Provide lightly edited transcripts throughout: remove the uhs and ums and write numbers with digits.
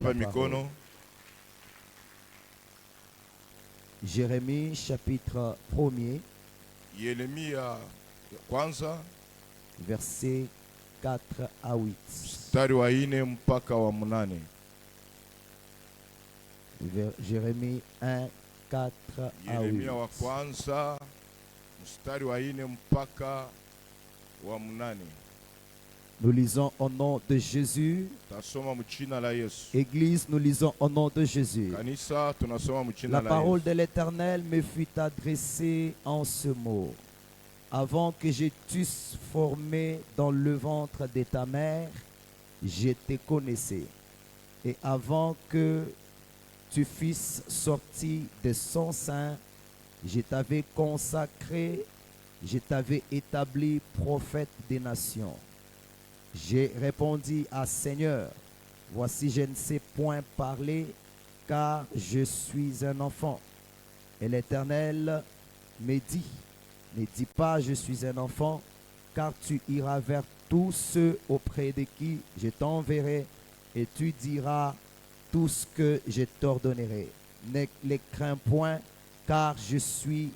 mikono. Jérémie chapitre 1er, Yeremia kwanza versets 4 à 8. mstari wa 4 mpaka wa 8. Jérémie 1, 4 à 8. Yeremia wa kwanza mstari wa 4 mpaka wa 8. Nous lisons au nom de Jésus. Tasoma mchina la Yesu. Église, nous lisons au nom de Jésus. Kanisa tunasoma mchina La la parole Yesu. de l'Éternel me fut adressée en ce mot. Avant que je t'eusse formé dans le ventre de ta mère, je te connaissais. Et avant que tu fusses sorti de son sein, je t'avais consacré, je t'avais établi prophète des nations. J'ai répondu à Seigneur, voici je ne sais point parler, car je suis un enfant. Et l'Éternel me dit, ne dis pas je suis un enfant, car tu iras vers tous ceux auprès de qui je t'enverrai, et tu diras tout ce que je t'ordonnerai. Ne les crains point, car je suis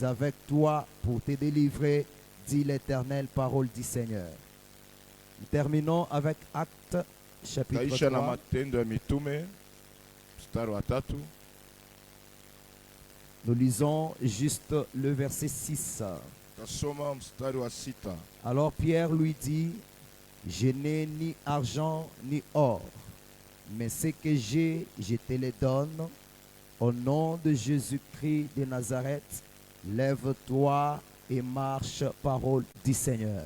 avec toi pour te délivrer, dit l'Éternel, parole du Seigneur. Nous terminons avec Actes chapitre Taisha na 3. matendo ya mitume mstari wa 3. Nous lisons juste le verset 6. Tasoma mstari wa 6. Alors Pierre lui dit, je n'ai ni argent ni or, mais ce que j'ai, je te le donne. Au nom de Jésus-Christ de Nazareth, lève-toi et marche, parole du Seigneur.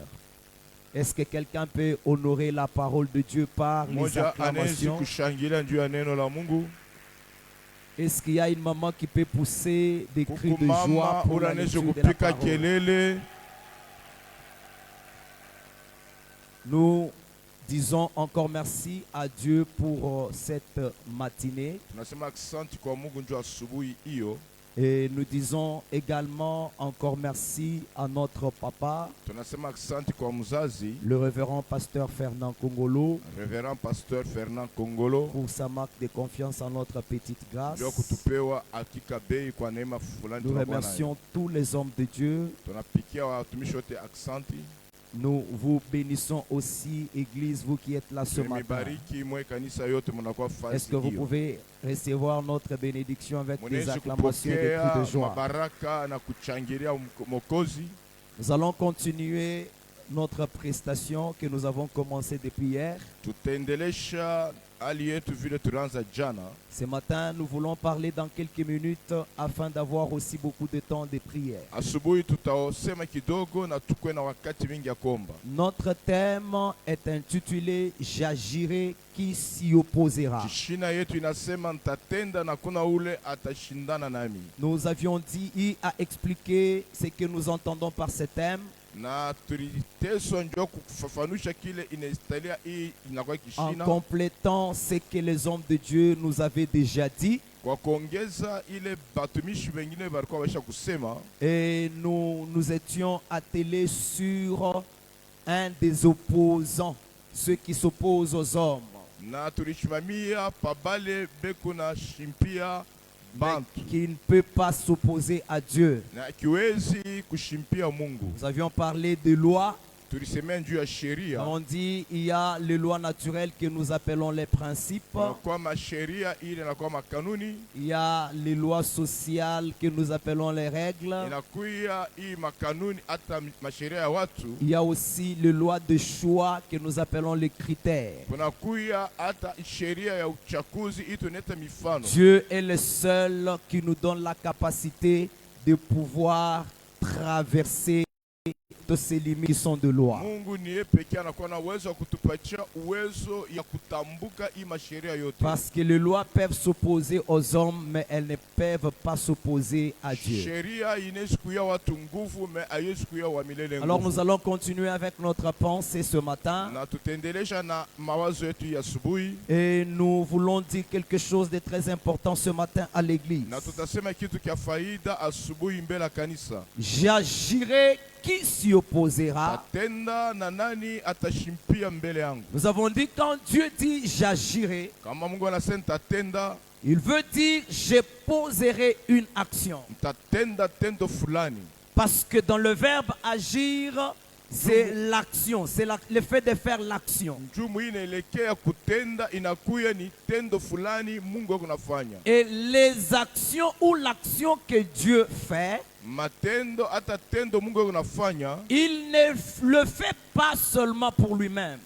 Est-ce que quelqu'un peut honorer la parole de Dieu par les Moja anaweza acclamations? kushangilia juu ya neno la Mungu. Est-ce qu'il y a une maman qui peut pousser des cris de joie Kukumama pour la unaweza lecture de la kupika parole? kelele. Nous disons encore merci à Dieu pour cette matinée. Tunasema asante kwa Mungu njoo asubuhi hiyo. Et nous disons également encore merci à notre papa, Tunasema asante kwa mzazi, le révérend pasteur Fernand Kongolo, Reverend Pasteur Fernand Kongolo, pour sa marque de confiance en notre petite grâce. ndio kutupewa hakika bei kwa neema fulani Nous tunakuwa nayo. remercions tous les hommes de Dieu. Tunapikia watumishi wote asante. Nous vous bénissons aussi, Église, vous qui êtes là ce matin. Tumebariki mwe kanisa yote mnakuwa fasi. Est-ce que vous pouvez recevoir notre bénédiction avec des Mnaweza acclamations et des cris kupokea de joie? mabaraka na kuchangilia Mwokozi. Nous allons continuer notre prestation que nous avons commencé depuis hier. Tutaendelesha hali yetu vile tulianza jana. Ce matin, nous voulons parler dans quelques minutes afin d'avoir aussi beaucoup de temps de prière. Asubuhi tutaosema kidogo na tukwe na wakati mingi ya kuomba. Notre thème est intitulé « J'agirai qui s'y opposera ». Kishina yetu inasema nitatenda na kuna ule atashindana nami. Nous avions dit à expliquer ce que nous entendons par ce thème Na tuliteswa njoo kufafanusha kile inastahili hii inakuwa en kishina. complétant ce que les hommes de Dieu nous avaient déjà dit. Kwa kuongeza ile batumishi wengine walikuwa waisha kusema. Et nous étions attelés sur un des opposants, ceux qui s'opposent aux hommes, Na tulishimamia pabale beko na shimpia mais bantu qui ne peut pas s'opposer à Dieu. na kiwezi kushimpia Mungu. Nous avions parlé de lois. Tulisemea juu ya sheria. On dit il y a les lois naturelles que nous appelons les principes. Kwa masheria ile na kwa makanuni. Il y a les lois sociales que nous appelons les règles. Inakuya hii makanuni hata masheria ya watu. Il y a aussi les lois de choix que nous appelons les critères. Kunakuya hata sheria ya uchaguzi hii tuneta mifano. Dieu est le seul qui nous donne la capacité de pouvoir traverser toutes ces limites qui sont de loi. Mungu ni yeye pekee anakuwa na uwezo wa kutupatia uwezo ya kutambuka hii masheria yote. Parce que les lois peuvent s'opposer aux hommes, mais elles ne peuvent pas s'opposer à Dieu. Sheria inaweza kuya watu nguvu mais haiwezi kuya wa milele nguvu. Alors nous allons continuer avec notre pensée ce matin. Na tutaendelesha na mawazo yetu ya asubuhi. Et nous voulons dire quelque chose de très important ce matin à l'église. Na tutasema kitu kia faida asubuhi mbele ya kanisa. J'agirai qui s'y opposera? tatenda na nani atashimpia mbele yangu. Nous avons dit quand Dieu dit j'agirai, Kama Mungu anasema tatenda, il veut dire je poserai une action. tatenda tendo fulani. Parce que dans le verbe agir, c'est l'action, c'est le fait de faire l'action. Njumu inaelekea kutenda, inakuya ni tendo fulani Mungu kunafanya. Et les actions ou l'action que Dieu fait, Matendo hata tendo Mungu kunafanya, il ne le fait pas seulement pour lui-même.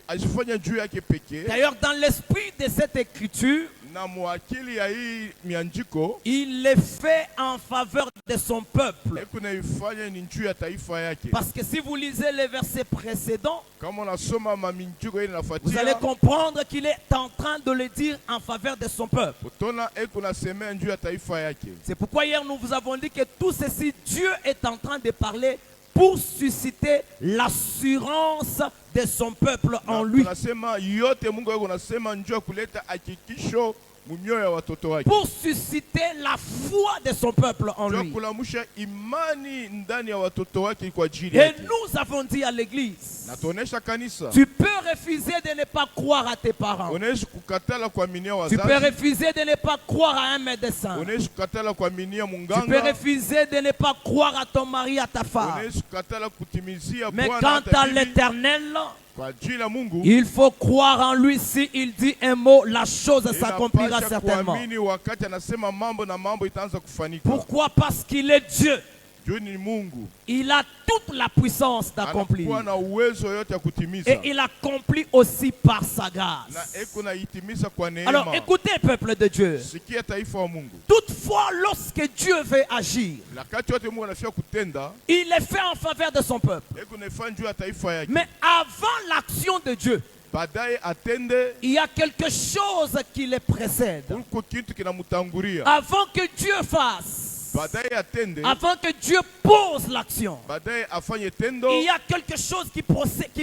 ashifanya juu yake pekee. D'ailleurs, dans l'esprit de cette écriture, Na mwakili ya hii mianjiko, il le fait en faveur de son peuple. kunaifanya ni juu ya taifa yake. Parce que si vous lisez les versets précédents, Kama unasoma maminjiko ile vous allez nafuatia, comprendre qu'il est en train de le dire en faveur de son peuple. utona kunasemea juu ya taifa yake. C'est pourquoi hier nous vous avons dit que tout ceci, Dieu est en train de parler pour susciter l'assurance de son peuple en lui. Tunasema yote Mungu anasema njoo kuleta hakikisho mumioyo ya watoto wake. Pour susciter la foi de son peuple en Njoo lui. kulamusha imani ndani ya watoto wake kwa ajili Et yake. nous avons dit à l'église, Na tuonesha kanisa, tu peux refuser de ne pas croire à tes parents. onesha kukatala kuaminia Tu peux wazazi, refuser de ne pas croire à un médecin. onesha kukatala kuaminia Tu peux munganga, refuser de ne pas croire à ton mari, à ta femme. onesha kukatala kutimizia Mais Bwana quant hata à bibi. l'Éternel, Kwa ajili ya Mungu, il faut croire en lui. Si il dit un mot, la chose s'accomplira inapasha certainement. kuamini wakati anasema mambo na mambo itaanza kufanika. Pourquoi? Parce qu'il est Dieu. Juu ni Mungu. Il a toute la puissance d'accomplir. Anakuwa na uwezo yote ya kutimiza. Et il accomplit aussi par sa Na grâce. kuna itimiza kwa neema. Alors écoutez, peuple de Dieu. Sikia taifa wa Mungu. Toutefois, lorsque Dieu veut agir, Wakati wote Mungu anafia kutenda, il le fait en faveur de son peuple. kuna ifanya juu ya taifa yake. Mais avant l'action de Dieu, Baadaye atende, il y a quelque chose qui le précède. kuko kitu kinamtangulia. Avant que Dieu fasse, Baadaye atende, avant que Dieu pose l'action, baadaye afanye tendo, il y a quelque chose qui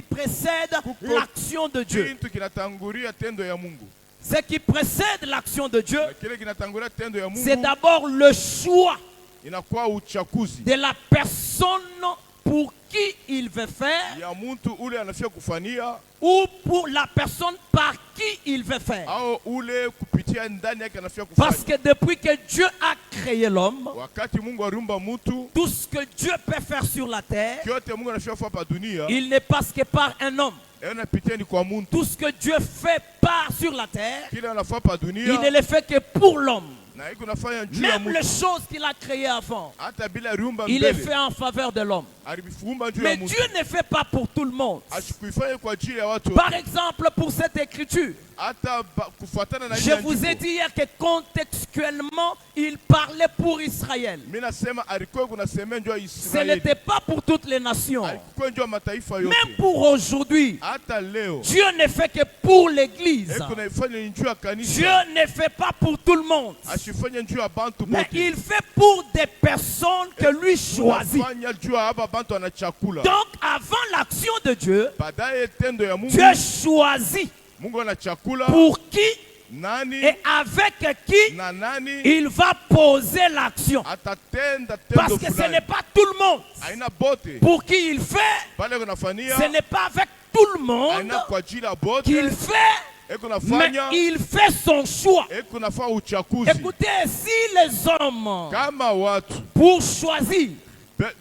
précède l'action de Dieu. kitu kinatangulia tendo ya Mungu. Ce qui précède l'action de Dieu, Na kile kinatangulia tendo ya c'est Mungu d'abord le choix inakuwa uchakuzi de la personne pour qui il veut faire ya mtu ule anafia kufania ou pour la personne par qui il veut faire. au ule kupitia ndani yake anafia Parce kufanya. que depuis que Dieu a créé l'homme, Wakati Mungu aliumba mtu, tout ce que Dieu peut faire sur la terre, kyote Mungu anafia kufanya pa dunia, il ne passe que par un homme. yanapitia ni kwa mtu. Tout ce que Dieu fait par sur la terre, Kile anafanya pa il dunia ne le fait que pour l'homme. na iko nafanya juu ya Même les mtu. choses qu'il a créées avant, Hata bila aliumba il les mbele, fait en faveur de l'homme. aliviumba juu ya Mais mtu. Dieu ne fait pas pour tout le monde. Asikuifanye kwa ajili ya watu. Par exemple, pour cette écriture, Hata kufuatana na je vous ai dit hier que contextuellement, il parlait pour Israël. mimi nasema alikuwa kunasemea njoo Ce Israeli. n'était pas pour toutes les nations. Alikuwa njoo mataifa yote. Même pour aujourd'hui, Hata leo Dieu ne fait que pour l'Église. kuna ifanya njoo ya kanisa. Dieu ne fait pas pour tout le monde. Asifanye njoo ya bantu Mais bote. il fait pour des personnes que lui choisit. Fanya juu ya hapa bantu ana chakula. Donc, avant l'action de Dieu, Baadaye tendo ya Mungu, Dieu choisit Mungu ana chakula pour qui nani et avec qui na nani il va poser l'action. atatenda Parce tendo que ce fulani. n'est pas tout le monde Aina bote pour qui il fait. pale kunafanyia, Ce n'est pas avec tout le monde aina kwa ajili ya bote qu'il fait, mais kunafanya il fait son choix. kunafanya uchakuzi. Écoutez, si les hommes, Kama watu pour choisir,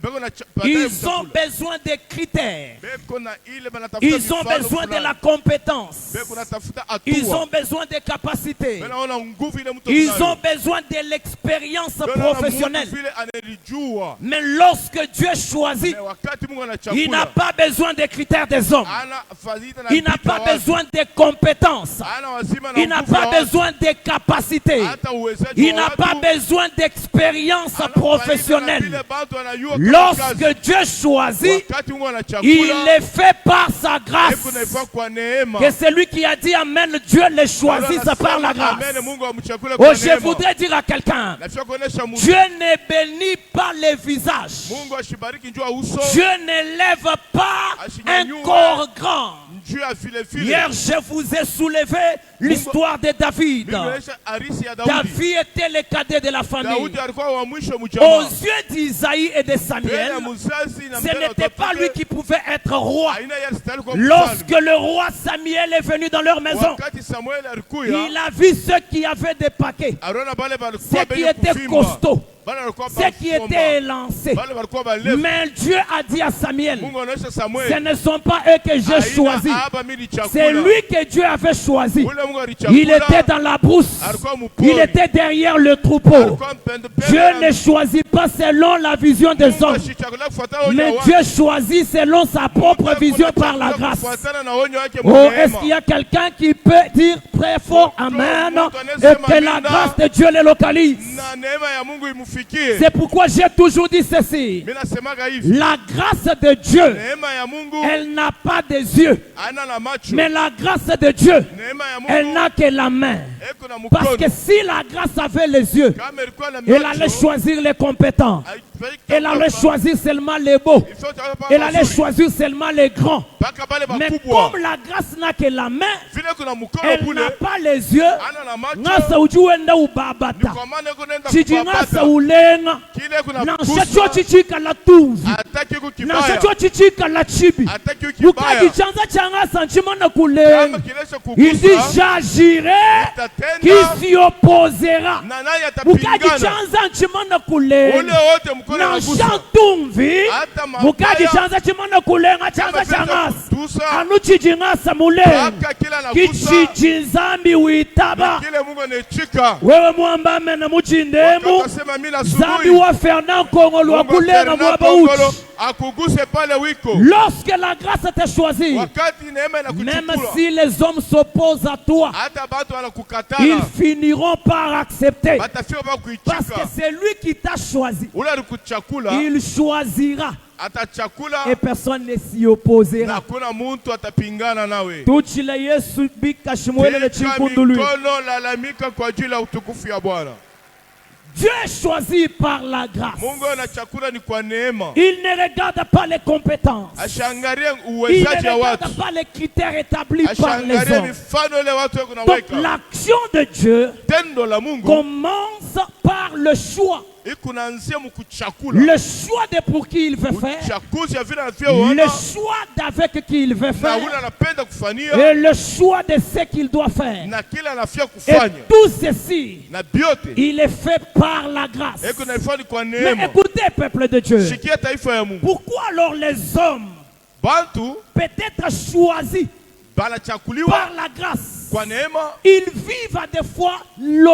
beko na ils ont besoin des critères, beko na ile banatafuta ils ont mifano besoin de fulani. la compétence, Beko natafuta ils hatua. ont besoin des capacités, Benaona nguvu ile mtu ils anayo. ont besoin de l'expérience Benaona professionnelle. mtu vile anelijua. Mais lorsque Dieu choisit, Mais wakati Mungu ana il n'a chakula, pas besoin des critères des hommes. ana fadhila na Il n'a vitu pas ya watu. besoin des compétences. Ana wazima na Il n'a nguvu ya pas watu. besoin des capacités. Hata uwezaji Il wa n'a watu. pas besoin d'expérience Ana fadhila na professionnelle. vile bantu wanajua kama kazi. Lorsque Dieu choisit, Wakati Mungu ana il chakula, le fait par sa grâce. kunaifa kwa neema. Que celui qui a dit Amen, Dieu le choisit, c'est par la grâce. Amen, Mungu amchakula Oh, kwa je neema. voudrais dire à quelqu'un, Nafia kuonesha Mungu. Dieu ne bénit pas les visages. Mungu ashibariki njoo uso. Dieu ne lève pas un corps grand. Dieu a vile vile. Hier, je vous ai soulevé l'histoire de David. Nilionyesha harisi ya Daudi. David était le cadet de la famille. Daudi alikuwa wa mwisho Aux mjamaa. yeux d'Isaïe et de Samuel, Mbele ya mzazi na ce mbele ya n'était pas watoto lui qui pouvait être roi. aina ya style kwa Lorsque mfalme. le roi Samuel est venu dans leur maison, Wakati Samuel alikuya, il a vu ceux qui avaient des paquets, aliona bale balikuwa ceux qui benye étaient kuvimba. costauds, Bale balikuwa ceux qui basomba. étaient élancés. Bale balikuwa balefu. Mais Dieu a dit à Samuel, Mungu anaonyesha ce Samuel. ne sont pas eux que j'ai Aina choisis. haba mimi chakula. C'est lui que Dieu avait choisi. Ule Mungu alichakula. Il était dans la brousse. Alikuwa mpori. Il était derrière le troupeau. Alikuwa mpende pende Dieu na- ne choisit pas selon la vision des Mungu hommes, ashichakula kufuatana onyo mais wake. Dieu choisit selon sa propre Mungu vision hakuna par la chakula grâce. kufuatana na onyo wake Oh, mwenye est-ce neema. qu'il y a quelqu'un qui peut dire très fort Amen et que la grâce de Dieu les localise? Na neema ya Mungu imufikie. C'est pourquoi j'ai toujours dit ceci. Mimi nasemaga hivi. La grâce de Dieu, Neema ya Mungu elle n'a pas des yeux, ana na macho. mais la grâce de Dieu, Neema ya elle Mungu n'a que la main. eko na Parce mkono. que si la grâce avait les yeux, Kama ilikuwa na elle allait macho, choisir les compétents. Elle allait choisir seulement les beaux. Elle allait choisir seulement les grands. Paka bale Mais bakubwa. comme la grâce n'a que la main, Vile kuna mkono elle bule. n'a pas les yeux. Ana na macho. Ngasa ujuenda ubabata. Kwa maana yuko nenda Chiji ngasa kupapata. ulenga. Kile kuna Na kugusa. shacho chichika la tuzi. Ataki yuko Na kibaya. shacho chichika la chibi. Ataki yuko kibaya. Bukaji chanza changasa nchimana Kama kulenga. kilesha Il dit kugusa. j'agirai Itatenda. qui s'y opposera. Na naye Bukaji atapingana. chanza nchimana Ule kulenga. wote mkono Na unagusa. shantumvi. Hata Bukaji mabaya. chanza chimana kulenga chanza Kama vile changasa. kutusa. Anuchiji ngasa mulenga. Paka kila anagusa. Kichichi nzambi uitaba. Kile Mungu anachika. Wewe mwamba mena muchindemu. Wakasema mimi na Zambi asubuhi. wa Fernand Kongolo wa Mungu kulenga Fernand mwaba Kongolo uchi. akuguse pale wiko. Lorsque la grâce t'a choisi, Wakati neema même inakuchukua. si les hommes s'opposent à toi, Hata batu ils wanakukatala. finiront par accepter. Batafika ba Parce que kuichika. c'est lui qui t'a choisi. Ule alikuchakula. Il choisira Atachakula. et personne ne s'y opposera. Na kuna muntu atapingana nawe. Tuchile Yesu bika shimwele le Tika chinkundulu. mikono lalamika kwa ajili ya utukufu ya Bwana. Dieu est choisi par la grâce. Mungu anachakula ni kwa neema. Il ne regarde pas les compétences. Ashangalie Il uwezaji ne wa regarde watu. pas les critères établis par les Ashangalie hommes. mifano ile watu wako Donc naweka. l'action de Dieu Tendo la Mungu commence par le choix. ikunaanzia mkuchakula. Le choix de pour qui il veut faire. Uchakuzi ya vile anavyo Le ona. choix d'avec qui il veut Na faire. ule anapenda kufanyia. Et le choix de ce qu'il doit faire. Na kile anafia Et kufanya. tout ceci, Na biote. il est fait par la grâce. Eko naifanya kwa Mais neema. écoutez, peuple de Dieu. Shikia taifa ya Mungu. Pourquoi alors les hommes, Bantu peut-être choisis banachakuliwa par la grâce, kwa neema. ils vivent à des fois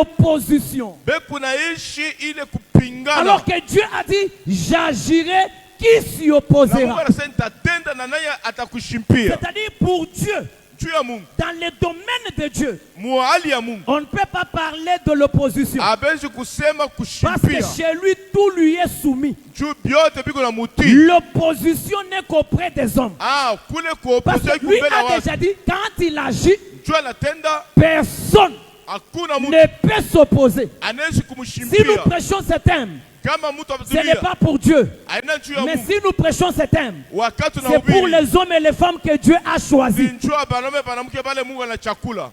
l'opposition. Beku naishi ile kupingana. Alors que Dieu a dit, j'agirai qui s'y Na Mungu opposera. anasema nitatenda na naye atakushimpia. C'est-à-dire pour Dieu, Juu ya Mungu. dans les domaines de Dieu, Muhali ya Mungu. on ne peut pas parler de l'opposition. Abezi kusema Parce que kushimpia. chez lui, tout lui est soumis. Juu biote biko na muti. L'opposition n'est qu'auprès des hommes. Ah, kule Parce kuopozea que lui kumbele a watu. déjà dit, quand il agit, Juu anatenda personne hakuna mtu ne peut s'opposer. anaishi Si nous kumshimpia. prêchons ce thème, Kama mtu ce n'est amezuia pas pour Dieu. aina juu ya Mais Mungu. si nous prêchons ce thème, Wakati c'est pour unahubiri les hommes et les femmes que Dieu a choisis. njua banaume banamke pale Mungu anachakula.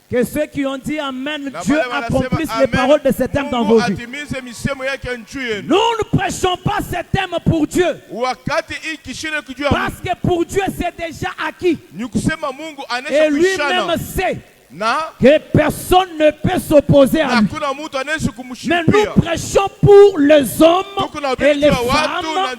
Que ceux qui ont dit Amen, Na Dieu wale wanasema accomplisse les amen, paroles de ce thème dans Mungu vos vies. atimize misemo yake juu yenu. Nous ne prêchons pas ce thème pour Dieu. Wakati hii kishine kujua Parce que pour Dieu, c'est déjà acquis. ni kusema Mungu Et anaishi lui-même kuishana sait na que personne ne peut s'opposer à lui. hakuna mtu anaishi Mais kumshimpia. nous prêchons pour les hommes et les femmes que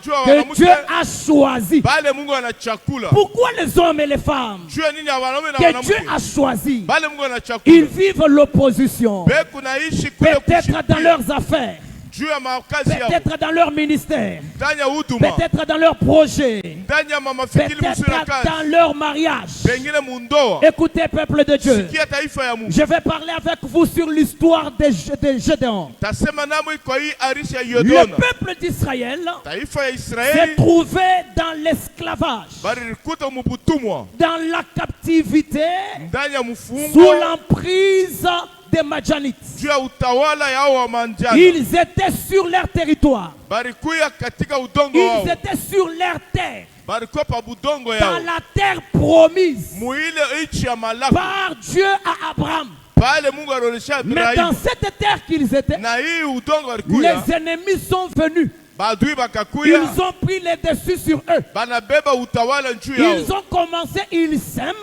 Dieu a choisis. Bale Mungu anachakula. Pourquoi les hommes et les femmes Juu ya nini ya wanaume na que Dieu wanawake? a choisis, Bale Mungu ils anachakula. vivent l'opposition. Beku naishi kule Peut-être dans kushipia. leurs affaires, Juu ya makazi yao. peut-être dans leur ministère, Ndani ya huduma. peut-être dans leur projet, Ndani ya mafikiri mzuri ya peut-être kazi. dans leur mariage. Pengine mundoa. Écoutez, peuple de Dieu, Sikia taifa ya Mungu. je vais parler avec vous sur l'histoire de Gédéon. Tasema namo kwa hii arisi ya Le Yodona. peuple d'Israël Taifa ya s'est Israeli trouvé dans l'esclavage, bali likuta mubutumwa. dans la captivité, Ndani ya sous mfungo. l'emprise des Madjanites. Juu ya utawala yao wa manjana. Ils étaient sur leur territoire. Barikuya katika udongo Ils wao. étaient sur leur terre. balikopa budongo dans yao la terre promise muile nchi ya malaku par Dieu à Abraham. pale Mungu alionyesha Mais dans Ibrahimu cette terre qu'ils étaient, na hii udongo walikuya les ennemis sont venus. badui bakakuya Ils ont pris les dessus sur eux. banabeba utawala juu yao Ils ont commencé, ils sèment.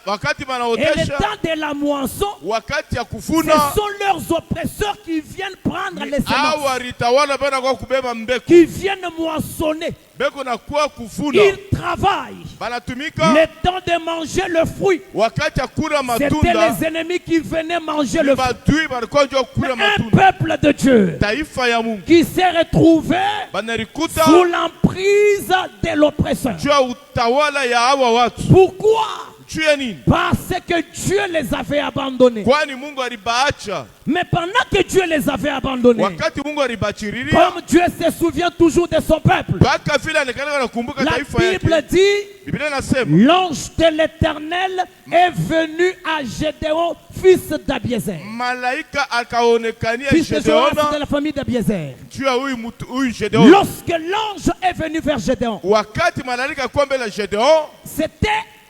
wakati Et le banaotesha temps de la moisson, wakati ya ce kufuna sont leurs oppresseurs qui viennent prendre les au semences, walitawala banakuwa kubeba mbeko qui viennent moissonner. mbeko nakuwa kufuna Ils travaillent. banatumika Le temps de manger le fruit, wakati ya kula c'était matunda les ennemis qui venaient manger ni le fruit. badui balikuwa njoo kula Un matunda peuple de Dieu taifa ya Mungu qui s'est retrouvé banalikuta sous l'emprise de l'oppresseur. juu ya utawala ya hawa watu Pourquoi? juu ya nini? Parce que Dieu les avait abandonnés. Kwani Mungu alibaacha Mais pendant que Dieu les avait abandonnés, wakati Mungu alibachiriria comme Dieu se souvient toujours de son peuple, mpaka vile anakanaka nakumbuka la taifa Bible yake. dit, Biblia inasema l'ange de l'Éternel est venu à Gédéon, fils d'Abiézer. malaika akaonekania Fils de Joas de Gedeona la famille d'Abiézer. juu ya huyu Gedeona. Lorsque l'ange est venu vers Gédéon, Wakati malaika alikuwa mbele ya Gedeon, c'était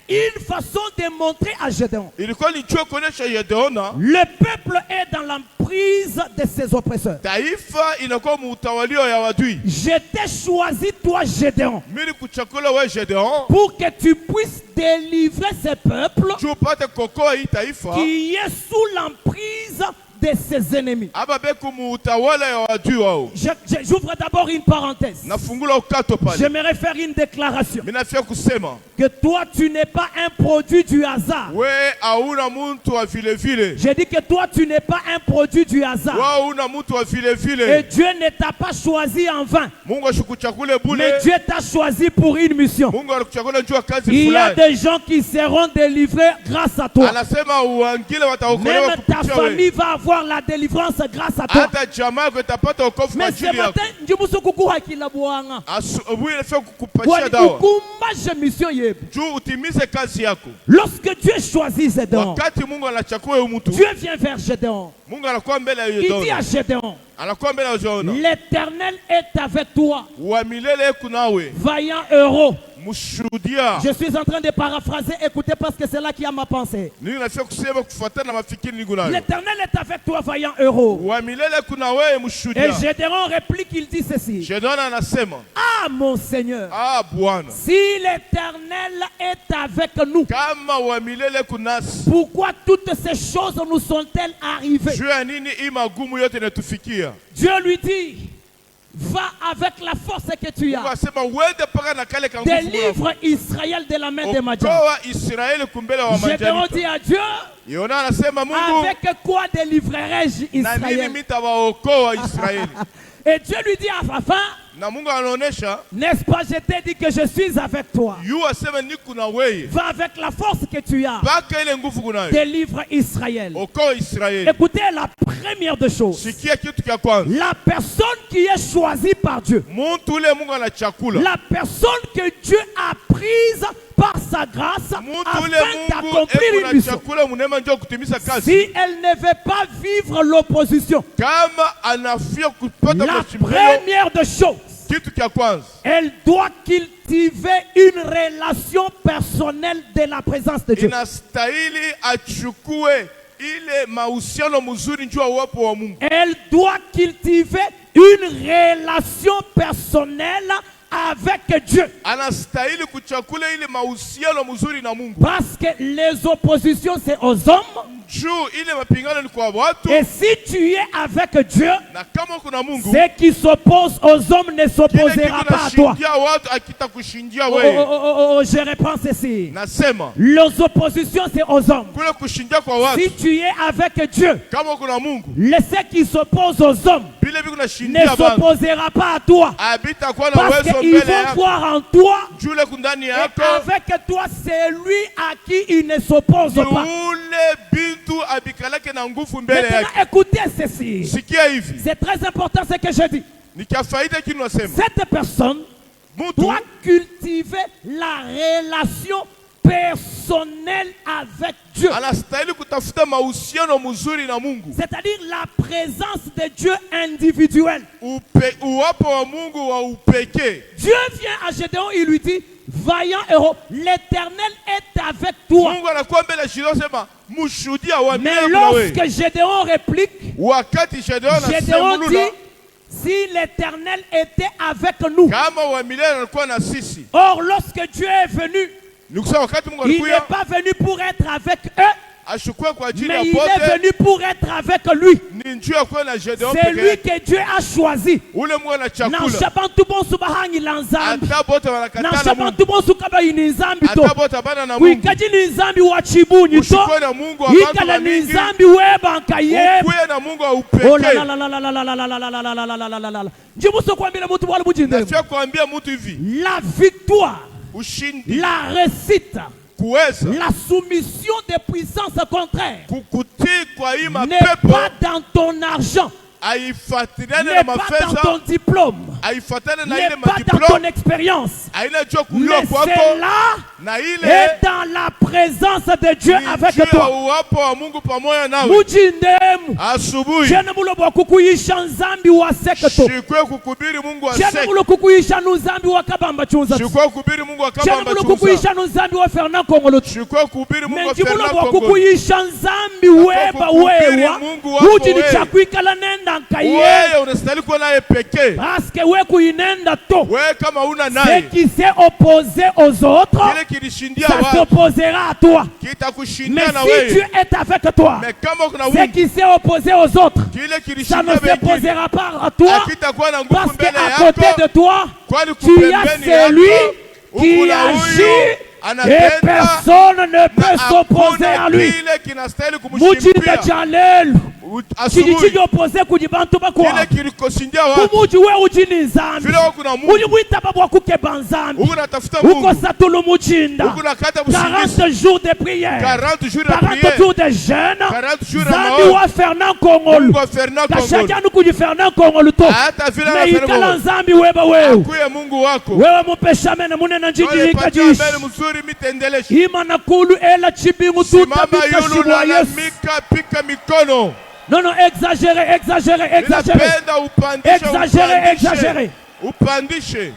une façon de montrer à Gédéon, ilikuwa ni juu ya kuonyesha Gedeona le peuple est dans l'emprise de ses oppresseurs. taifa inakuwa muutawalio ya wadui. Je t'ai choisi, toi, Gédéon, Mimi kuchakula wewe Gedeon pour que tu puisses délivrer ce peuple juu upate kokoa hii taifa qui est sous l'emprise de ses ennemis. aba beku muutawala ya wadui wao. J'ouvre d'abord une parenthèse. Nafungula ukato pale. J'aimerais faire une déclaration. Mimi nafia kusema Que toi, tu n'es pas un produit du hasard. we hauna mtu wa vile vile. J'ai dit que toi, tu n'es pas un produit du hasard. Wewe hauna mtu wa vile Et vile. Dieu ne t'a pas choisi en vain. Mungu asikuchakule bule. Mais Dieu t'a choisi pour une mission. Mungu alikuchakula juu ya kazi Il y a fulani. des gens qui seront délivrés grâce à toi. Anasema uangile wataokolewa Même ta kupitia famille wewe. va avoir la délivrance grâce à toi. Hata jamaa yako itapata wokovu kwa Mais ce ajili yako. matin, Njibusu kukuha kila bwanga. Asubuhi inafaa kukupatia Kwani dawa ukumbashe mission yetu. juu utimize kazi yako. Lorsque Dieu choisit Gédéon, Wakati Mungu anachakua huyu mtu, Dieu vient vers Gédéon. Mungu anakuwa mbele ya Il dit Gedeona, à Gédéon, anakuwa mbele ya Gedeona, l'Éternel est avec toi, wa milele kunawe vaillant héros. mshuhudia. Je suis en train de paraphraser, écoutez parce que c'est là qu'il y a ma pensée. Nini nafia kusema kufuatana na mafikiri niko nayo. L'Éternel est avec toi, vaillant héros. Wa milele kunawe Et mshuhudia. Gédéon réplique, il dit ceci. Gedeona anasema, Ah mon Seigneur, ah Bwana, si l'Éternel est avec nous, kama wa milele kunasi, pourquoi toutes ces choses nous sont-elles arrivées? juu ya nini hii magumu yote inatufikia? Dieu lui dit, va avec la force que tu Mungu as. asema uende mpaka na kale kanguvu. Délivre Israël de la main de Madian. Okoa Israeli kumbele wa Gédéon Madianita. dit à Dieu, Yona anasema Mungu, avec quoi délivrerai-je na nini Israël? mitawaokoa Israeli? Et Dieu lui dit à la fin, Na Mungu anaonesha n'est-ce pas, je t'ai dit que je suis avec toi. yu asema niko na wewe Va avec la force que tu as. mpaka ile nguvu kunayo. Délivre Israël. Okoa Israeli. Écoutez la première des choses. Sikia kitu kya kwanza, La personne qui est choisie par Dieu. muntu ule Mungu anachakula, La personne que Dieu a prise par sa grâce muntu ule afin Mungu d'accomplir une mission. anachakula munema njoo kutimiza Si kazi. elle ne veut pas vivre l'opposition, Kama anafia kupata la mashimeo, première des choses, kitu kya kwanza elle doit cultiver une relation personnelle de la présence de Dieu. inastahili achukue ile mahusiano mzuri njoo uwepo wa Mungu. Elle doit cultiver une relation personnelle avec Dieu. Anastahili kuchakula ile mahusiano mzuri na Mungu. Parce que les oppositions, c'est aux hommes. Juu ile mapingano ni kwa watu, Et si tu es avec Dieu, na kama kuna Mungu, ce qui s'oppose aux hommes ne kile s'opposera kitu pas à toi. nashindia watu akitakushindia Oh, wewe. oh, oh, oh, oh, je reprends ceci. Nasema Les oppositions, c'est aux hommes. kule kushindia kwa watu, Si tu es avec Dieu, kama kuna Mungu, ce qui s'oppose aux hommes vile viku ne nashindia bantu s'opposera pas à toi. abita kwa na Parce uwezo qu'ils mbele vont yako, voir en toi juu ile kundani et yako avec toi, c'est lui à qui il ne s'oppose ni pas. ule bintu abikalake na nguvu mbele Maintenant, yake. écoutez ceci. Sikia hivi, C'est très important ce que je dis. ni kia faida kinu nasema Cette personne mtu doit cultiver la relation personnelle avec Dieu. anastahili kutafuta mahusiano mzuri na Mungu, C'est-à-dire la présence de Dieu individuelle. uwapo wa Mungu wa upekee. Dieu vient à Gédéon, il lui dit, vaillant héros, l'Éternel est avec toi. Mungu anakuwa mbele ya Gideon sema mshuhudia wa Mais milele kuna wewe. lorsque Gédéon réplique, Wakati Gideon Gédéon anasemulula dit, si l'Éternel était avec nous. kama wa milele anakuwa na sisi. Or, lorsque Dieu est venu, Ni kusema wakati Mungu il n'est alikuya pas venu pour être avec eux, ashukue kwa ajili mais ya il est bote. venu pour être avec lui. Ni njoo ya kuwa na Gideon C'est peke lui yake. que Dieu a choisi. Ule Mungu ana Na chakula. shabantu bonsu bahangi la nzambi. Ata bote Na wanakataa na Mungu. shabantu bonsu kaba ini nzambi to. Ata bote abana na Mungu. Wikaji ni nzambi wa chibunyi to. Ushukue na Mungu abantu Ikala ni bamingi. nzambi weba nkaye. Ukuye na Mungu Oh upeke. la la la la la la la la la la la la la la la la la la. Njibuso kuambia mtu wala mujinde. Nafia kuambia mtu hivi. La victoire, Ushindi. la réussite, Kuweza. la soumission des puissances contraires Kukutii kwa hii n'est mapepo. pas dans ton argent, Haifuatiliane n'est na pas dans mafedha. ton diplôme, Haifuatane na n'est ile pas dans ton madiploma. expérience, Haina jua mais kujua kwako. c'est là Na ile et dans la présence de Dieu avec njia toi. uwapo wa Mungu pamoja nawe. Mujindemu Asubuhi. jene mulo bwa kukuyisha nzambi wa seketo, Shikwe kukubiri Mungu wa jene sek. mulo kukuyisha nuzambi wa kabamba chunza, Shikwe kukubiri Mungu wa jene kabamba mulo chunza. kukuyisha nuzambi wa Fernand Kongolo. Shikwe kukubiri Mungu wa Menji mulo Fernand bwa Kongo. kukuyisha nzambi weba kukubiri wewa Mungu wako ujini wewe. chakwikala nenda nkaye Wewe unastahili kuwa naye pekee. parce que we kuinenda to Wewe kama una ce naye. qui s'est opposé aux autres Kile kilishindia ça watu. s'opposera à toi. Mais Kitakushindia na si Dieu wewe. est avec toi, Mais kama kuna ce Mungu. qui s'est opposé aux autres, Kile ça ne kilishindia wengine. s'opposera pas à toi, Hakitakuwa na nguvu parce mbele qu'à côté de yako. toi, Kwani tu as kupembeni celui yako. qui Ukuna huyu agit et anatenda. personne ne peut Na s'opposer à hakuna lui. kile kinastahili Mujinda kumshimpia. jalelu Asubuhi. chiji opposé kujibantu bakwa Kile kilikoshindia watu. kumuji we ujini nzambi Vile kuna Mungu. uli mwita babwa kukeba nzambi Huku natafuta uko Mungu. satulu mujinda Huku nakata usingizi. 40 jours de prière, 40 jours de 40 prière. jours de jeûne. 40 jours de Zambi maombi. wa Fernand Kongolo Mungu wa Fernand Kongo. kashajanu kuji Fernand Kongolo to Hata vile me anafanya ikala Mungu. nzambi weba wewe Akuye Mungu wako. wewe mupeshamene munena njiji Ole patia ikajishi mbele mzuri mitendeleshe. ima nakulu ela chibingu Simama tutabika yulu shibwa Yesu. lalamika pika mikono. Non, non, exagérez, exagérez, exagérez. Ninapenda upandishe. Exagérez, upandishe. exagérez. Upandishe.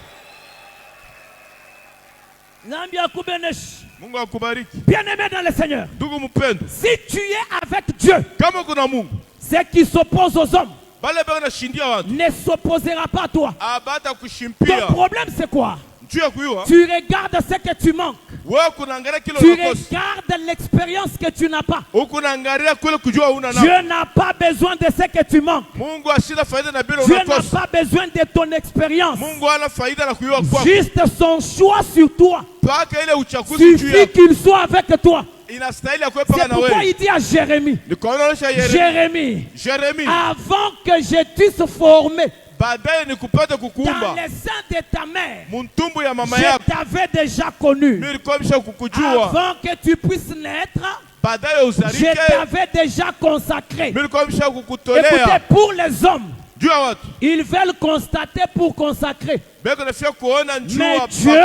Nzambi akubeneshi. Mungu akubariki. Bien-aimé dans le Seigneur, Ndugu mpendo. si tu es avec Dieu, Kama kuna Mungu. ce qui s'oppose aux hommes Bale bana nashindia watu. ne s'opposera pas à toi. Abata Ton kushimpia. problème, c'est quoi? Juu ya kuyua. Tu regardes ce que tu manques. Wewe kunaangalia kile Tu unakosa. regardes l'expérience que tu n'as pas. Huku naangalia kule kujua una nao. Dieu n'a pas besoin de ce que tu manques. Mungu asina faida na bila Dieu n'a unakosa. pas besoin de ton expérience. Mungu ana faida na kuyua kwako. Juste son choix sur toi Paka ile uchaguzi juu suffit yako. qu'il soit avec toi. Inastahili akuwe paka C'est na pourquoi wewe. il dit à Jérémie, Nikaonesha Jérémie, Jeremie. avant que je t'eusse formé Baadaye nikupate dans kukuumba. les seins de ta mère, Muntumbu ya mama je yako. t'avais déjà connu. Mimi nilikuwa nimesha kukujua. Avant que tu puisses naître, Baadaye je uzalike. t'avais déjà consacré. Mimi nilikuwa nimesha Écoutez, kukutolea. pour les hommes, Juu ya watu. ils veulent constater pour consacrer. Beko nafia kuona njuu Mais wa Dieu,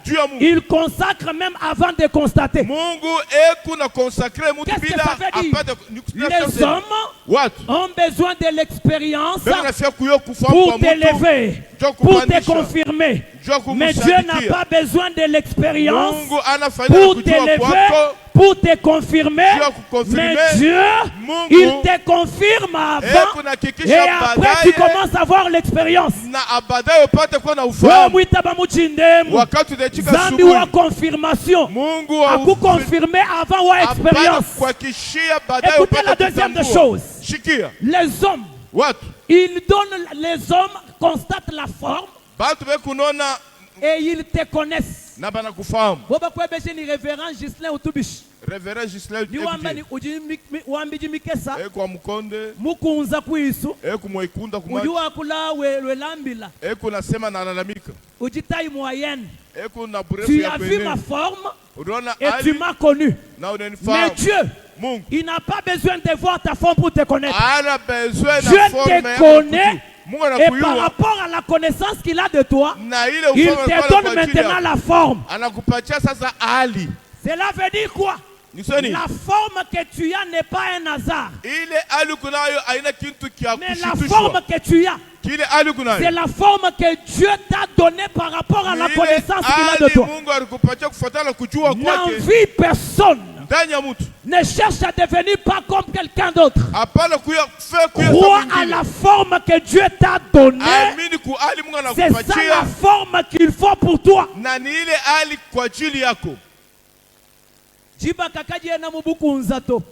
juu ya Mungu. il consacre même avant de constater. Mungu eku na consacrer mtu Qu'est-ce que bila ça veut dire? apate Les hommes watu. ont besoin de l'expérience Beko nafia kuyo kufahamu pour kwa mtu. t'élever, Njoo pour te kupandisha. confirmer. Njoo Mais Dieu n'a kumshabikia. pas besoin de l'expérience Mungu ana faida na pour kujua t'élever, kwako. pour te confirmer. Dieu kukonfirmer. Mais Dieu, Mungu il te confirme avant. kunahakikisha Et après, baadaye tu commences à avoir l'expérience. na baadaye upate kuwa na Wewe ufahamu. mwita bamuchindemu. Wakati unachika Zambi wa asubuhi. confirmation. Mungu wa Akukonfirmer avant wa expérience. kuhakikishia baadaye Écoutez la upate deuxième kutambua. chose. Shikia. Les hommes, Watu. ils donnent, les hommes constatent la forme Bantu bekunona et ils te connaissent. na banakufahamu. Boba kwebeshe ni révérend Gislain Utubishi. Reverend Gislain Ni wamba ni wambiji mikesa. kwa mkonde Mukunza kwisu. kumwekunda kumaji Ujua kula welambila. nasema nalalamika Ujitai moyenne. na burefu Tu ya as vu ma pene forme unaona et ali tu m'as connu. na Mais unanifahamu. Dieu, Mungu il n'a pas besoin de voir ta forme pour te connaître. ana besoin Dieu na forme te ya connaît Mungu et par anakuyua rapport à la connaissance qu'il a de toi, na ile il ufahamu te alikuwa donne kwa ajili maintenant yako. la forme. Anakupatia sasa ali. Cela veut dire quoi? Nisoni La forme que tu as n'est pas un hasard. ile ali kunayo haina kitu kia Mais la kushitushwa. forme que tu as, kile hali C'est kunayo la forme que Dieu t'a donnée par rapport à la Ile connaissance qu'il a de hali toi. Mungu alikupatia kufuatana kujua kwake N'envie personne. ndani ya mtu. Ne cherche à devenir pas comme quelqu'un d'autre. Hapana kuya Crois à la forme que Dieu t'a donnée. amini ku hali Mungu C'est ça la anakupatia forme qu'il faut pour toi. na ni ile hali kwa ajili yako. Jiba kakaji ena mubuku nzato.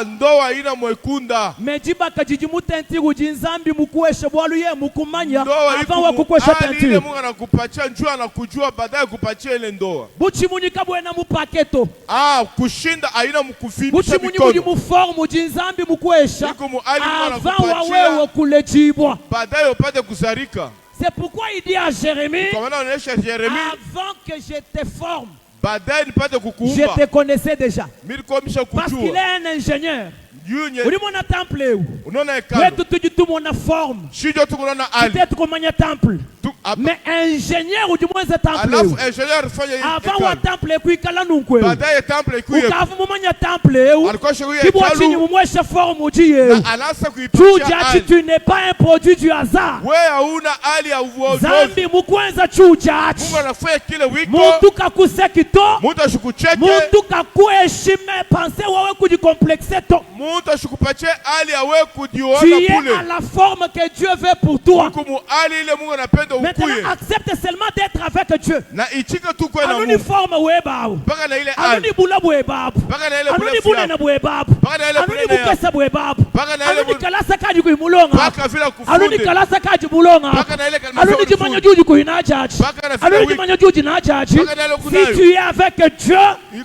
Ndoa ina mwekunda. Me jiba kajiji mutentiru jinzambi mukueshe bwalu ye mukumanya Ndoa avant wa kukwesha hali ile tentiru. Mungu anakupatia njua anakujua baadaye kupatia ile ndoa. Buchi munika bwena mupaketo. Kushinda aina mkufindisha Buchi muni muli mikono. muformu jinzambi mukuesha Iko mu hali Mungu avant wa anakupatia wewe kulejibwa. baadaye upate kuzarika. C'est pourquoi il dit à Jérémie, Kwa maana anaonyesha Yeremia avant que je te forme, baadaye nipate je kukuumba. te connaissais déjà. Mimi komsha Parce qu'il est kujua. un ingénieur. Yunye Uli mwana temple ou. unaona Wewe hekalu. tutu mwana forme. Shijo tukunaona hali. Peut-être qu'on mania temple. Mais ingénieur ou du moins c'est temple. Alafu ingenieur fanya Avant wa hekalu. temple kuikala nunkwe. Baadaye temple ikuye. Ukavu mumanya temple ou. Alikuwa shughuli Kibwa chini hekalu. mumwesha forme ujiye. Na anasa Tu kuipatia jaji hali. tu n'es pas un produit du hasard. Wewe hauna hali ya uozo. Zambi mukwenza chujaji. Mungu anafanya kile wiko. Muntu kakusekito. Mungu ashukucheke. Muntu kakuheshime pense wewe kujikomplexer to. Mungu ashukupatie hali ya wewe kujiona Tu es kule. à la forme que Dieu veut pour toi. Kumu hali ile Mungu anapenda ukuye. Maintenant accepte seulement d'être avec Dieu. Na ichike tu kwa na Anuni Mungu. forme webabu. Mpaka na ile hali. Anuni bula webabu. Mpaka na ile Anuni bulefu bula yako. na webabu. Mpaka na ile Anuni bulena yako. bukesa webabu. Mpaka na ile Anuni bul- kalasa kaji kuimulonga. Mpaka vile Anuni kufunde. kalasa kaji bulonga. Mpaka na ile kalima Anuni sawa jimanyo kufunde. juji kuina jaji. Mpaka na fika Anuni wiki. jimanyo juji na jaji. Mpaka na ile Si kunayo. tu es avec Dieu,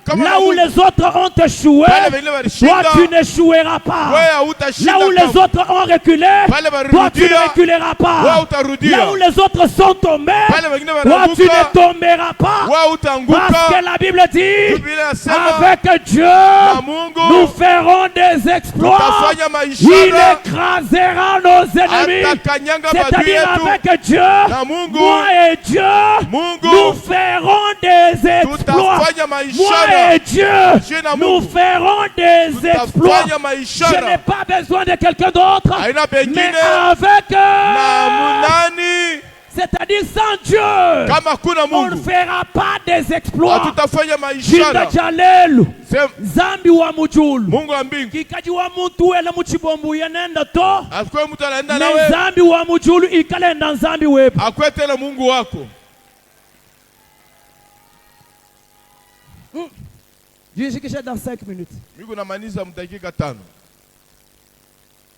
Kama là na où Mungu. les autres ont échoué, Pale wengine toi walishinda. tu n'échoueras pas. Wewe hautashinda. Là où les kama- autres ont reculé, Pale toi tu ne walirudia. reculeras pas. Wewe utarudia. Là où les autres sont tombés, Pale wengine toi tu wanaanguka. ne tomberas pas. Wewe utaanguka. Parce que la Bible dit, Biblia inasema avec Dieu, na Mungu nous ferons des exploits. tutafanya Il maishara. écrasera nos ennemis. Atakanyanga badui C'est-à-dire yetu. avec Dieu, Na Mungu. moi et Dieu, Mungu. nous ferons des exploits. Tutafanya Moi maishara. et Dieu, Je na nous Mungu. ferons des exploits. Tutafanya Je n'ai maishara. pas besoin de quelqu'un d'autre, Haina mais pengine avec na eux, munani c'est-à-dire sans Dieu, kama kuna on ne Mungu. fera pas des exploits. Hatutafanya Jinda maishara. jalelu, Sema zambi wa mujulu, Mungu wa mbingu. kikaji wa muntu ele muchibombu yenenda to, Akwe mtu anaenda me nawe. zambi wa mujulu ikalenda zambi wepo. Akwe tena Mungu wako. Jishikishe dans 5 minutes. Mimi namaliza mdakika 5.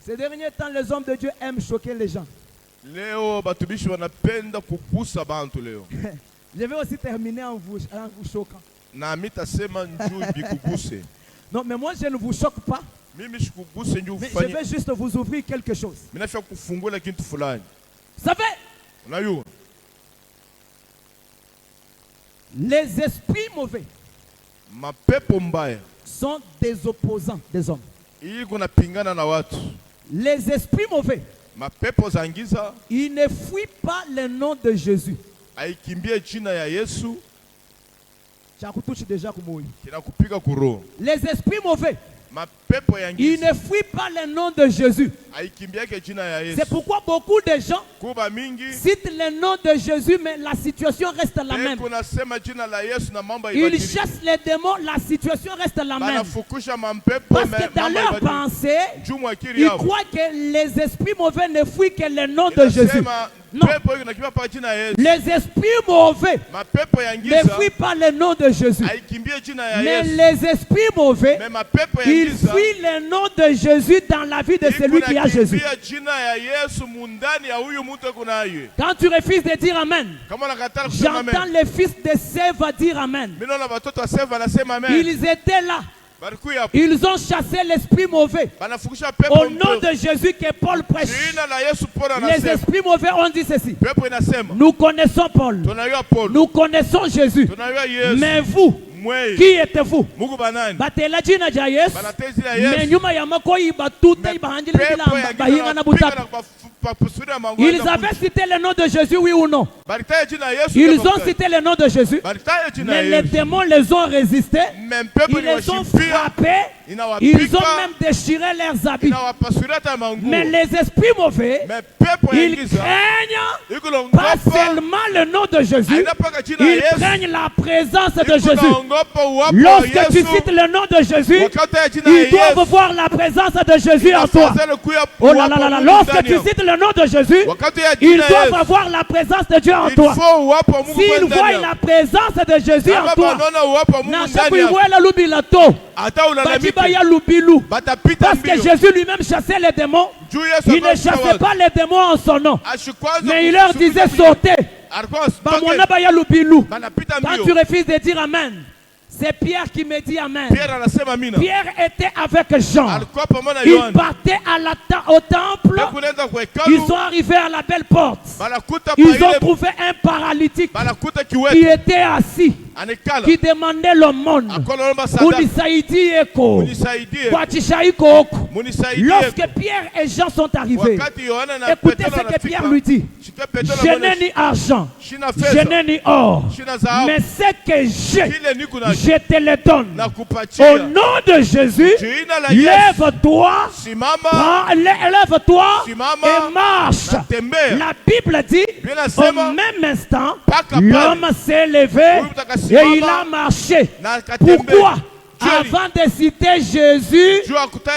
Ces derniers temps, les hommes de Dieu aiment choquer les gens. Leo batubishi wanapenda kukusa bantu leo. Je vais aussi terminer en vous choquant. Na mitasema njoo bikuguse. Non, mais moi je ne vous choque pas. Mimi sikuguse njoo Mais je ufanye. vais juste vous ouvrir quelque chose. Mimi nafika kufungula kitu fulani. Vous savez, Unajua? les esprits mauvais Mapepo mbaya. sont des opposants des hommes. Hii kuna pingana na watu. Les esprits mauvais, Mapepo za giza ils ne fuient pas le nom de Jésus. aikimbie jina ya Yesu Chakutuchi déjà kumoi. kinakupiga kuroho. Les esprits mauvais, Mapepo ya ils giza ne fuient pas le nom de Jésus. aikimbiake jina ya Yesu. C'est pourquoi beaucoup de gens Kuba mingi citent le nom de Jésus, mais la situation reste la même. kunasema jina la Yesu na mambo Ils ibadilike. chassent les démons, la situation reste la même. Banafukusha mampepo Parce que dans leur mambo ibadilike. pensée, Jumu akili ils yao. croient que les esprits mauvais ne fuient que le nom de Jésus. Inasema Non. pepo hiyo inakimbia pa jina ya Yesu. Les esprits mauvais Mapepo ya ne giza fuient pas le nom de Jésus. aikimbie jina ya Mais Yesu. les esprits mauvais, Mais mapepo ya ils giza fuient le nom de Jésus dans la vie de celui qui a Jésus. inakimbia jina ya Yesu mundani ya huyu mtu kunaye. Quand tu refuses de dire Amen, Kama nakatala kusema j'entends amen. les fils de Sèvres dire Amen. Mimi naona watoto wa Seva wanasema amen. Ils étaient là. Barikuya hapo. Ils ont chassé l'esprit mauvais. Banafukusha Au pepo nom mbaya. de Jésus que Paul prêche. Jina la Yesu Paulo Les anasema. esprits mauvais ont dit ceci. Pepo inasema. Nous connaissons Paul. Tunajua Paulo. Nous connaissons Jésus. Tunajua Yesu. Mais vous, Mwei. qui êtes-vous? Mungu banani? Batela jina ja Yesu. Banatezi la Mais Yesu. nyuma ya makoi batuta ibahanjile Pepo bila ya bahinga giza na piga butata. na kupasuria mango. Ils avaient cité le nom de Jésus, oui ou non? Baritaye jina ya Yesu. Ils ont cité le nom de Jésus. Baritaye jina Mais ya les Yesu. démons les ont résisté. Même pepo Ils ni les ont washimpia. frappés. Ils ont même déchiré leurs habits. Mais les esprits mauvais, ils craignent pas seulement le nom de Jésus, ils craignent la présence de Jésus. Lorsque tu cites le nom de Jésus, ils doivent voir la présence de Jésus en toi. Oh là là là là. Lorsque tu cites le nom de Jésus, ils doivent avoir la présence de Dieu en toi. S'ils voient la présence de Jésus en toi, parce que Jésus lui-même chassait les démons, il ne chassait pas les démons en son nom, mais il leur disait sautez. Quand tu refuses de dire Amen, c'est Pierre qui me dit Amen. Pierre était avec Jean. Ils partaient au temple. Ils sont arrivés à la belle porte. Ils ont trouvé un paralytique qui était assis, qui demandait l'aumône. Lorsque Pierre et Jean sont arrivés, écoutez ce que Pierre lui dit. Je n'ai ni argent, je n'ai ni or, mais ce que j'ai, je te le donne. Au nom de Jésus, lève-toi, lève-toi et marche. La Bible dit, au même instant, l'homme s'est levé et il a marché. Pourquoi? Avant de citer Jésus,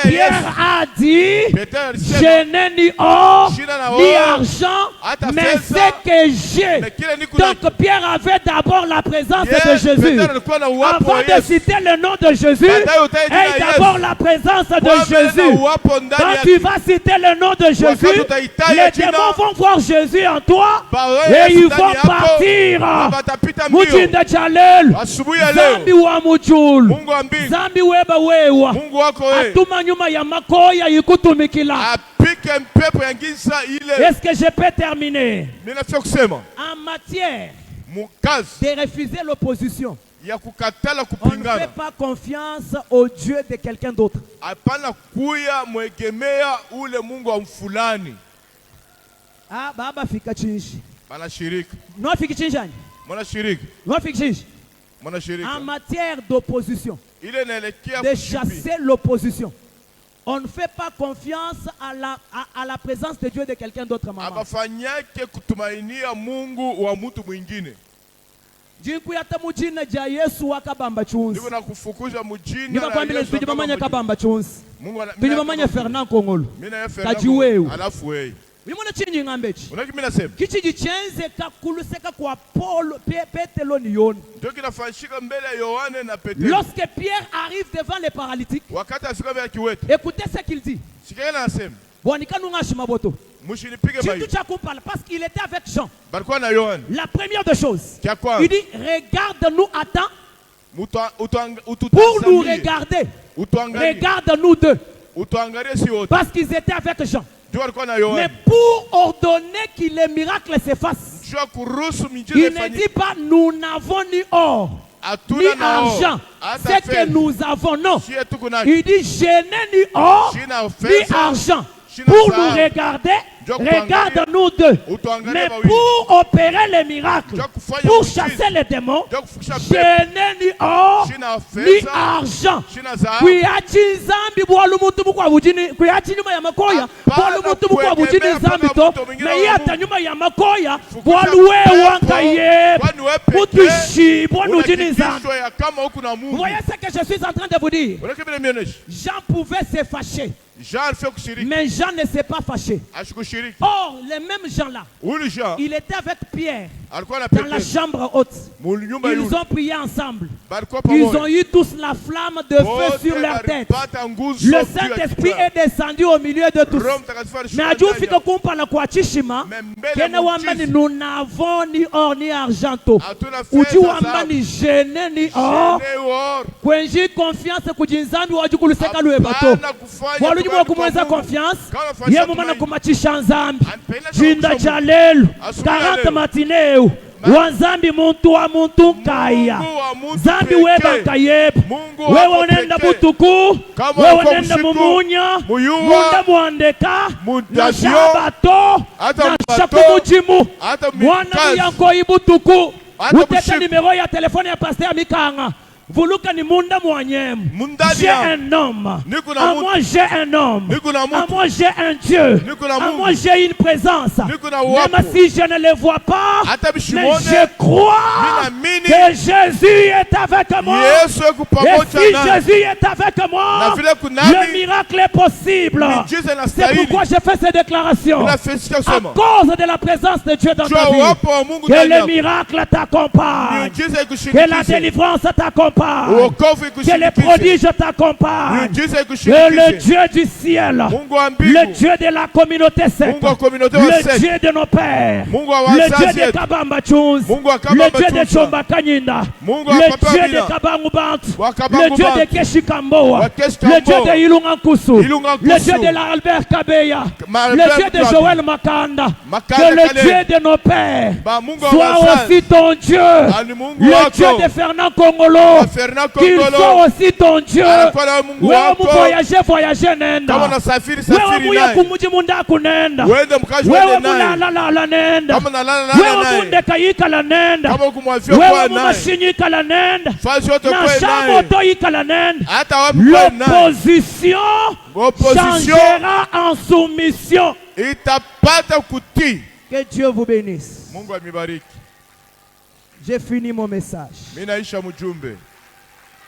Pierre a dit, je n'ai ni or, ni argent, mais ce que j'ai. Donc Pierre avait d'abord la présence de Jésus. Avant de citer le nom de Jésus, aie d'abord la présence de Jésus. Quand tu vas citer le nom de Jésus, les démons vont voir Jésus en toi et ils vont partir. Mujinda Jalel, Zambi wa Mujul. Zambi weba wewa atuma nyuma ya makoya ikutumikila. Est-ce que je peux terminer? En matière de refuser l'opposition, on ne fait pas confiance au Dieu de quelqu'un d'autre. Ah, baba fika chinji. Non fika chinjani. Non fika chinji. En matière d'opposition, de chasser l'opposition, on ne fait pas confiance à la présence de Dieu de quelqu'un d'autre. Lorsque Pierre arrive devant les paralytiques, écoutez ce qu'il dit. Parce qu'il était avec Jean. La première des choses, il dit regarde-nous, attends, pour nous regarder. Regarde-nous deux. Parce qu'ils étaient avec Jean. Mais pour ordonner que les miracles s'effacent, il ne dit pas nous n'avons ni or ni argent, c'est que nous avons, non. Il dit je n'ai ni or ni argent. Pour nous regarder, regarde-nous deux. Mais pour opérer les miracles, pour chasser les démons, je n'ai ni or ni argent. Vous voyez ce que je suis en train de vous dire? Jean pouvait se fâcher, mais Jean ne s'est pas fâché. Or, les mêmes gens-là, il était avec Pierre dans la chambre haute. Ils ont prié ensemble. Ils ont eu tous la flamme de feu sur leur tête. Le Saint-Esprit est descendu au milieu de tous. Mais à Dieu, nous n'avons ni or ni argent. Je n'ai ni or. Quand j'ai confiance, confiance, Jinda Jalel, 40 matineu, Wanzambi muntu wa muntu kaya, Zambi weba kayebu, wewe nenda butuku, wewe nenda mumunya, munda muandeka, na shabato, na shakumujimu, mwana yanko ibutuku, uteka nimero ya telefone ya pasteur Mikanga, J'ai un homme. À moi j'ai un homme. À moi j'ai un Dieu. À moi j'ai une présence. Même si je ne le vois pas, mais je crois que Jésus est avec moi. Et si Jésus est avec moi, le miracle est possible. C'est pourquoi je fais ces déclarations. À cause de la présence de Dieu dans ta vie. Que le miracle t'accompagne. Que la délivrance t'accompagne. Que les prodiges t'accompagnent. Que le Dieu du ciel, le Dieu de la communauté sainte, le Dieu de nos pères, le Dieu de Kabamba Chunz, le Dieu de Chomba Kanyinda, le Dieu de Kabangubantu, le Dieu de Keshikamboa, le Dieu de Ilungankusu, le Dieu de l'Albert Kabeya, le Dieu de Joël Makanda, que le Dieu de nos pères soit aussi ton Dieu, le Dieu de Fernand Congolo, qu'il soit aussi ton Dieu. Voyager nenda. Wewe muya kumuji munda kunenda. Wewe mulala la nenda. Wewe munde kayika la nenda. Wewe mumashinyika la nenda. Na shamo toyika la nenda. L'opposition changera en soumission. Que Dieu vous bénisse. J'ai fini mon message.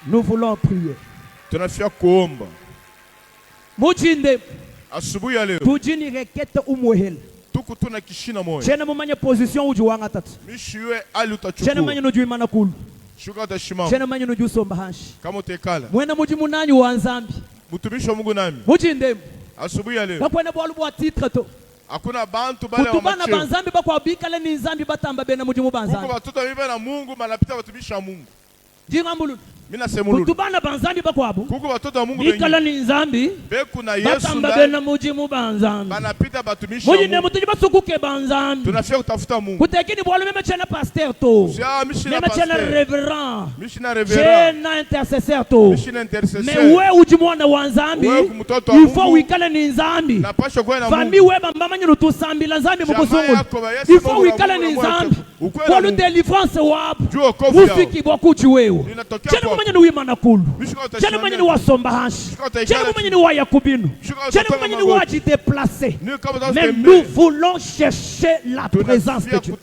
Nous voulons prier. Mujinde bujini rekete umwehel jena mumanye position ujuwanga tatu jena manye nujui manakulu jena manye nujui somba hanshi mwena muji munanyi wa nzambi mujinde bakwena bwalu bwa titre to hakuna bantu bale wa macho banzambi bakwa bikale ni nzambi batamba bena muji mubanzambi kuko batuta bibe na Mungu manapita batumisha Mungu jingambulu mina semululu kutubana banzambi bakwabu kuko batoto wa Mungu bengi ikala ni nzambi beku na Yesu batamba bena muji mubanzambi banapita batumisha Mungu mujinde mutuji basukuke banzambi tunafia kutafuta Mungu kutekini bwalo meme chena pasteur to meme chena reverend chena intercesseur to mais we ujimwana wa nzambi il faut wikale ni nzambi fami we bamba manyu tusambi la nzambi mukusungu il faut wikale ni nzambi kwa lu délivrance wabu ufiki bokuchi wewe chena mmanyi ni wimana kulu chena mmanyi ni wasomba hanshi chena mmanyi ni wa yakubinu chena mmanyi ni wa déplacer. Mais nous voulons chercher la présence de Dieu.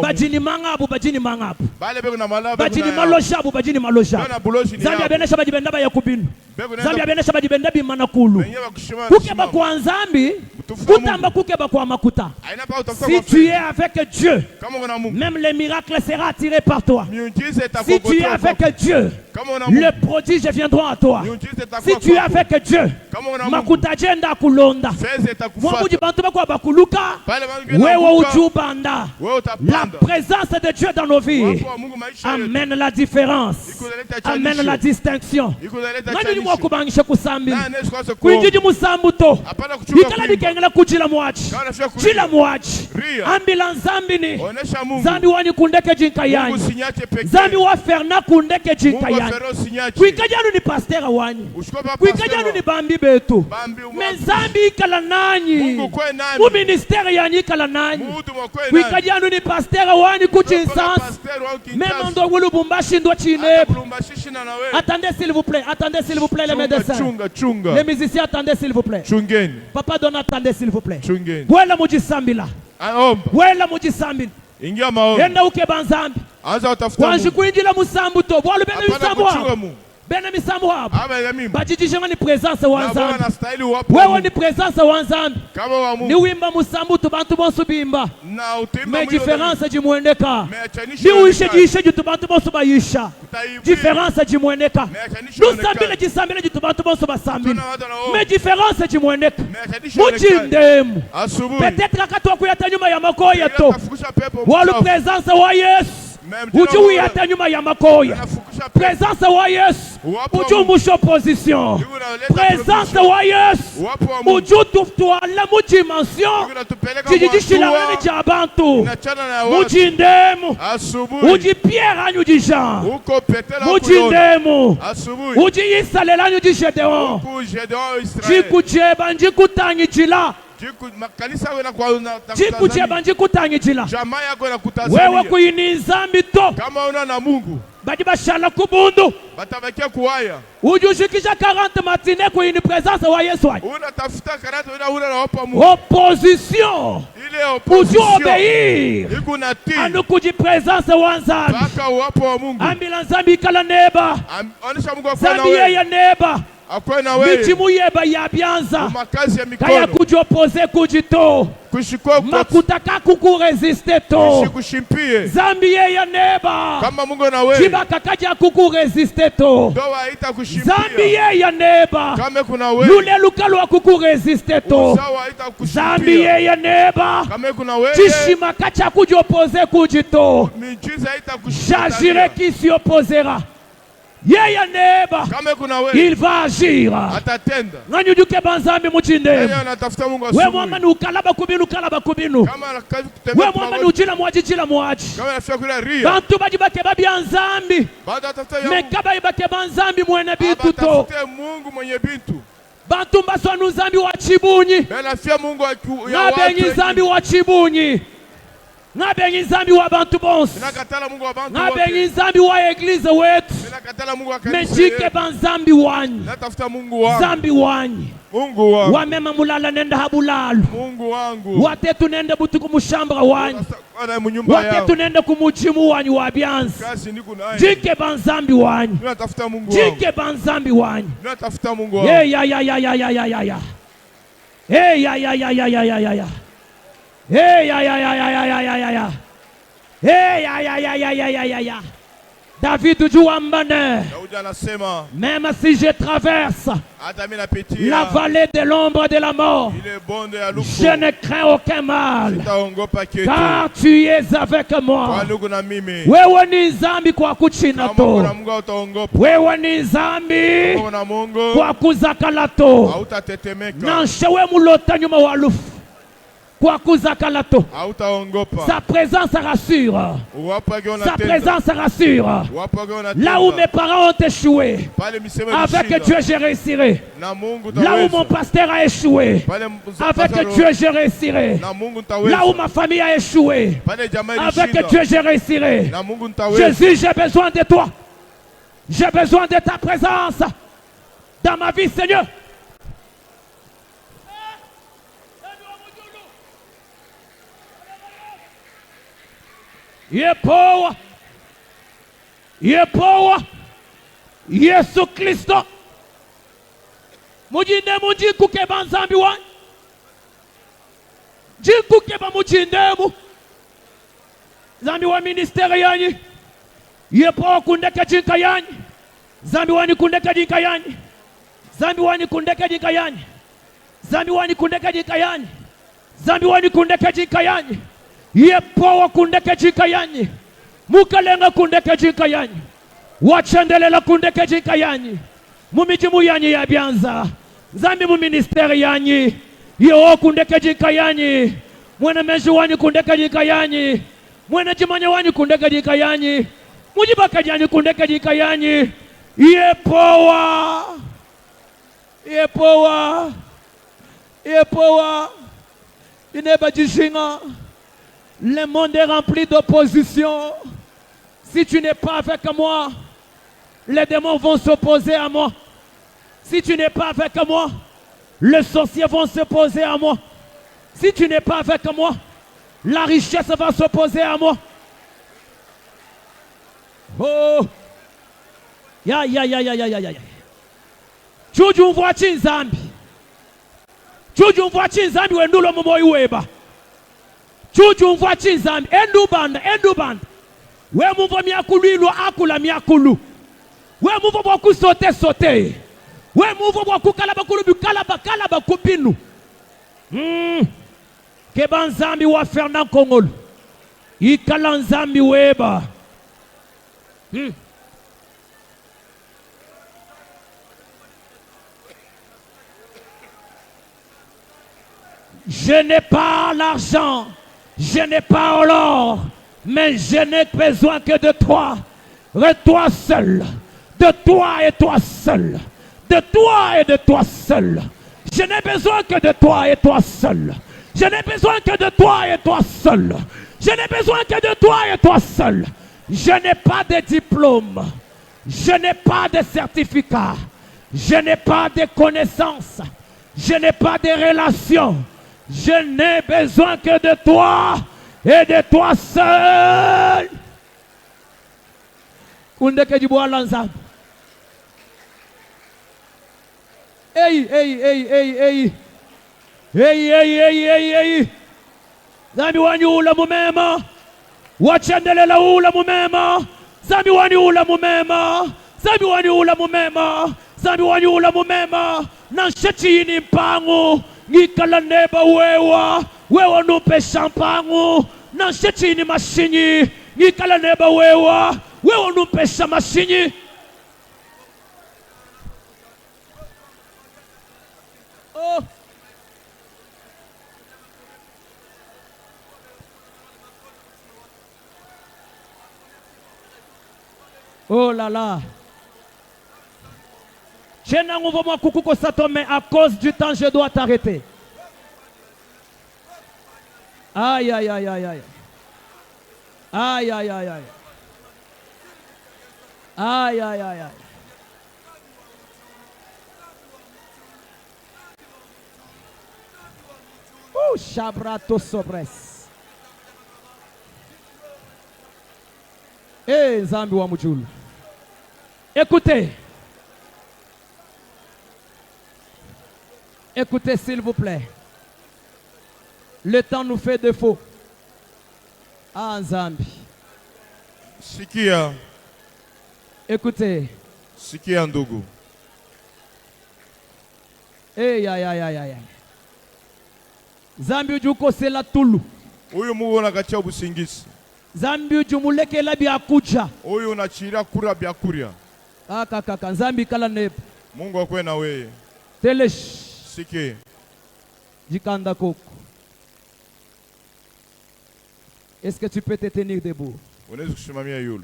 Bajini mangabu bajini mangabu bajini maloshabu bajini maloshabu Zambia benesha bajibenda ba yakubinu Zambia benesha bajibenda bi manakulu kukeba kwa nzambi kutamba kukeba kwa makuta. Si tu es avec Dieu, même les miracles seront attirés par toi. Si tu es avec Dieu, les prodiges viendront à toi. Si tu es avec Dieu, makuta jenda kulonda mwamuji bantu bakwa bakuluka wewe ujubanda. La présence de Dieu dans nos vies amène la différence, amène la distinction. Nani ni mwakubangisha kusambi kuinjiji musambuto ikala bikengela kujila mwachi jila mwachi ambila nzambi ni zambi wani kundeke jinka yanyi zambi wa ferna kundeke jinka yanyi kuikajanu ni pastera wanyi kuikajanu ni bambi betu mezambi ikala nanyi mu ministeri yanyi ikala nanyi kuikajanu ni pastera wanyi kuchinsansi même ndo wulu bumbashi ndo chinebu. Attendez s'il vous plaît les médecins, les musiciens, attendez s'il vous plaît. Papa donne, attendez s'il vous plaît. Wela mujisambila wela mujisambila yenda uke banzambi wanji kuinjila musambu to bwalu bene misambu habu bene misambu habu bajijishenga ni presence wa nzambi wewe ni presence wa nzambi ni wimba musambu to bantu bonsu bimba mais différence jimwendeka ni uishe jishe jitu bantu bonsu bayisha différence jimwendeka nusambile jisambile jitu bantu bonsu basambile mais différence jimwendeka mujindemu peut-être akatwa kuyata nyuma ya makoya to walu presence wa Yesu uju yata nyuma ya makoya présence wa Yesu uju musho position présence wa Yesu uju tuftwala mu dimension kijijishila wani jabantu mujindemu uji Pierre anyu di Jean mujindemu uji Isalela anyu di Gedeon jikujeba njikutangi jila chikuche banji kutangijila wewe kuyini nzambi to kama una na Mungu badi bashala kubundu batabakia kuwaya ujushikisha 40 matine kuyini presence wa Yesu unatafuta 40 una naopa Mungu opposition ile opposition obéir ikuna ti anukuji presence wa nzambi baka uwapo wa Mungu ambila nzambi kala neba onesha Mungu akona nzambi yeye neba akwena wewe michimu yeba ya byanza makazi ya mikono kaya kujopose kujito kushikoko makutaka kukuresiste to kushimpie zambi yeye neba kama Mungu na wewe kibaka kaja kukuresiste to ndoa haita kushimpia zambi yeye neba kama kuna wewe lule lukalo wa kukuresiste to zambi yeye neba kama kuna wewe chishima kacha kujopose kujito miujiza haita kushimpia jagire qui s'y opposera yeye neba kama kuna wewe il va agir atatenda nganyujuke banzambi muchinde yeye anatafuta Mungu asubuhi wewe mwamani ukalaba kubinu kama anakazi kutembea wewe mwamani uchila mwaji kama anafika kula ria bantu bajibake babya nzambi baada atafuta ya mekaba ibake banzambi mwene bitu to atafute Mungu mwenye bintu bantu mbaswanu nzambi wa chibunyi bela fia Mungu ya ngabenyi nzambi wa chibunyi ngabenyi nzambi wa bantu bonsi nakatala Mungu wa bantu ngabenyi nzambi wa eglize wetu nakatala Mungu wa kanisa mejike banzambi wanyi natafuta Mungu wangu nzambi wanyi Mungu wangu wamema mulala nenda habulalu Mungu wangu watetu nende butuku mushambra wanyi watetu nende kumuchimu wanyi wa byanzi jike banzambi wanyi natafuta Mungu wangu jike banzambi wanyi natafuta Mungu wangu hey ya hey ya hey ya David Jouambane, même si je traverse la vallée de l'ombre de la mort, je ne crains aucun mal, car tu es avec moi. Wewe ni nzambi kwa kuchinato, wewe ni nzambi kwa kuzakalato, nanshewe mulota nyuma walufu. Sa présence rassure. Sa présence rassure. Là où mes parents ont échoué, avec Dieu je réussirai. Là où mon pasteur a échoué, avec Dieu je réussirai. Là où ma famille a échoué, avec Dieu je réussirai. Jésus, j'ai besoin de toi. J'ai besoin de ta présence dans ma vie, Seigneur. Yepowa Yesu Kristo mujinde mujikuke banzambi wanyi jikuke ba mujindemu zambi wa ministeri yanyi yepowa kundeka jinka yanyi zambi wani kundeka jinka yanyi zambi wani kundeka jinka yanyi zambi wani kundeka jinka yanyi zambi wani kundeka jinka yanyi yepowa kundeke jika yanyi mukalenga kundeke jika yanyi wachendelela kundeke jika yanyi mumijimu yanyi ya byanza zambi mu ministeri yanyi yewo kundeke jika yanyi mwene meji wanyi kundeke jika yanyi mwene jimanya wanyi kundeke jika yanyi mujibaka yanyi kundeke jika yanyi yepowa ineba jishinga. Le monde est rempli d'opposition. Si tu n'es pas avec moi, les démons vont s'opposer à moi. Si tu n'es pas avec moi, les sorciers vont s'opposer à moi. Si tu n'es pas avec moi, la richesse va s'opposer à moi. Oh! Ya. Chuju mvua chinzambi. Chuju mvua chinzambi wendulo mumoi weba. Chuchu mvua chinzambi endubanda we mumvo miakulu ilu akula miakulu we mumvo boku sote we mumvo boku kalaba kulubi kalaba kupinu keba nzambi wa Fernand Kongolo ikala nzambi weba je n'ai pas l'argent. Je n'ai pas l'or, mais je n'ai besoin que de toi. De toi seul. De toi et toi seul. De toi et de toi seul. Je n'ai besoin que de toi et toi seul. Je n'ai besoin que de toi et toi seul. Je n'ai besoin que de toi et toi seul. Je n'ai pas de diplôme. Je n'ai pas de certificat. Je n'ai pas de connaissances. Je n'ai pas de relations. Je n'ai besoin que de toi et de toi seul. Hey, hey, hey, hey, hey. Hey, hey, hey, hey, hey. Zambi wani ula mumema. Wachendelela ula mumema. Zambi wani ula mumema. Zambi wani ula mumema. Zambi wani ula mumema. Nanshechi ini mpangu. Ngikala neba wewa. Wewa nupe shampangu. Nanshechi ini mashinyi. Ngikala neba wewa. Wewa nupe shamashinyi. Oh. Oh là là. Je n'ai pas coucou sato, mais à cause du temps, je dois t'arrêter. Aïe, aïe, aïe, aïe, aïe. Aïe, aïe, aïe, aïe. Aïe, aïe, aïe, aïe. Oh, Shabrato Sobres. Eh, Zambi wa Mujulu. Écoutez. Écoutez, s'il vous plaît. Le temps nous fait défaut. Ah, Zambi. Sikia. Écoutez. Sikia Ndogo. Eh, aïe, aïe, aïe, aïe. Zambi ujuko sela tulu. Uyu muona katia busingisi. Zambi ujumuleke la biakuja. Uyu unachira kura biakuria. Kaka, Zambi kala neb. Mungu akwe na weye. Telesh. Siki. Jikanda koko. Est-ce que tu peux te tenir debout?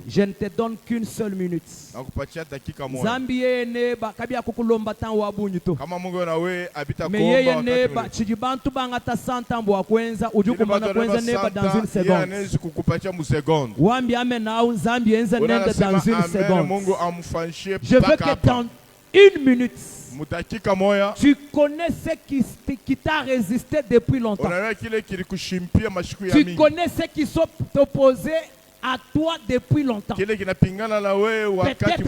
Je ne te donne qu'une seule minute. Zambi neba kabia kukulomba tan wabunyuto. Mais yeye neba chijibantu bangata santambo akwenza ujukumana kwenza neba dans une seconde. Wambi amena au Zambi enza nenda dans une seconde. Je veux que dans une minute tu connais ce qui t'a résisté depuis longtemps. Tu connais ceux qui sont opposés à toi depuis longtemps. Peut-être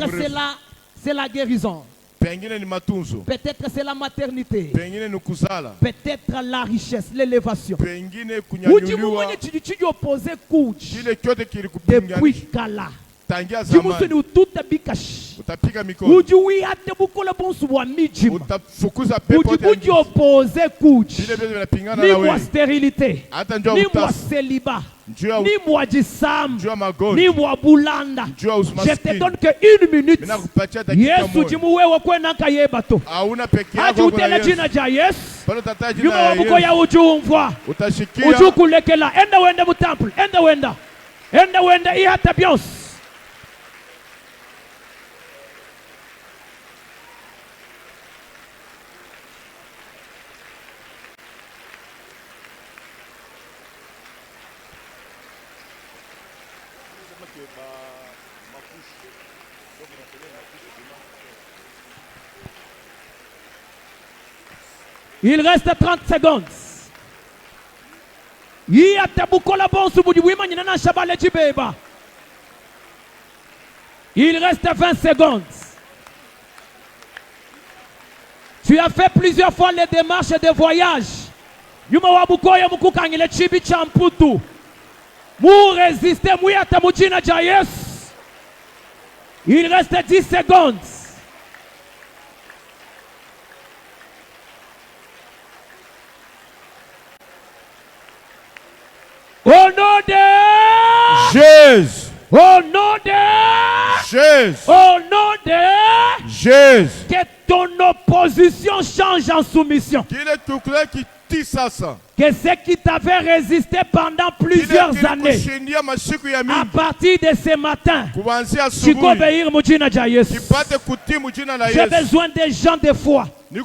c'est la guérison. Peut-être c'est la maternité. Peut-être la richesse, l'élévation. Tu opposé depuis Kala. Jimusuni ututa bikash. Uji wiyate bukola bonsu wa mijima. Uji opposé kuji. Ni mwa stérilité. Ni mwa célibat. Ni mwa jisam. Ni mwa bulanda. Je te donne que une minute. Yesu jimu wewe kwe nanka yebato. Aji utele jina ja Yesu. Yuma wabuko ya ujumvwa. Uju kulekela. Enda wenda mu temple. Enda wenda. Enda wenda ihata bios. Il reste 30 secondes. Il reste 20 secondes. Tu as fait plusieurs fois les démarches de voyage. Pour résister, il reste 10 secondes. Au nom de Jésus. Au nom de Jésus. Au nom de Jésus. Que ton nom position change en soumission. Que ce qui t'avait résisté pendant plusieurs années, à partir de ce matin, tu peux obéir Mujina Jayes. J'ai besoin des gens de foi. Tu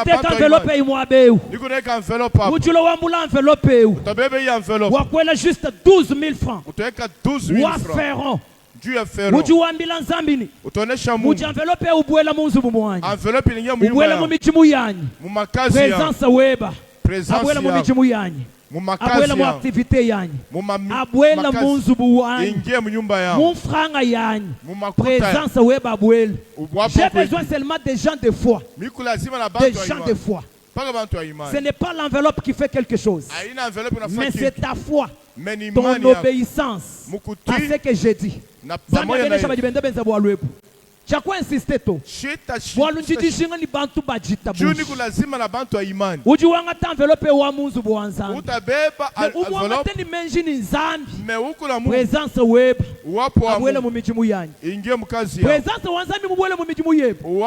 t'es enveloppé moi béou. Tu l'as enveloppé ou. Wakwela juste 12 000 francs. Waferon. Mujuambila nzambini. Mujanvelope ubwela munzu mumwanyi. Ubwela mumichimu yanyi. Présence weba. Abwela mumichimu yanyi. Abwela mu activité yanyi. Abwela munzu buwanyi. Mufranga yanyi. Présence weba abwela. J'ai besoin seulement des gens de foi. Des gens de foi. Ce n'est pas l'enveloppe qui fait quelque chose. Mais c'est ta foi. Ton obéissance à ce que j'ai dit. Chakwa insiste to. Walunjiti jinga ni bantu bajita bushi. Uji wanga ta enveloppe wa munzu buwanzambi. Uwanga te ni menji ni nzambi. Présence web. Abwele mu mijimu yanyi. Présence wanzambi mubwele mu mijimu yebu.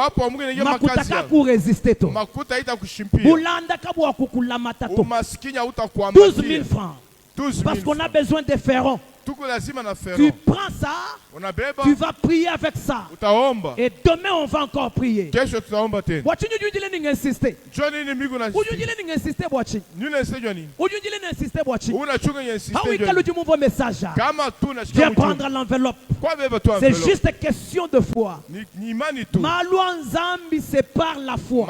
Makutaka ku resiste to. Bulanda kabwa kukulamata to. 12 000 francs. Parce qu'on a besoin de ferrons. Tu prends ça, tu vas prier avec ça. Et demain on va encore prier. Viens prendre l'enveloppe. C'est juste question de foi. Malouan Zambi c'est par la foi.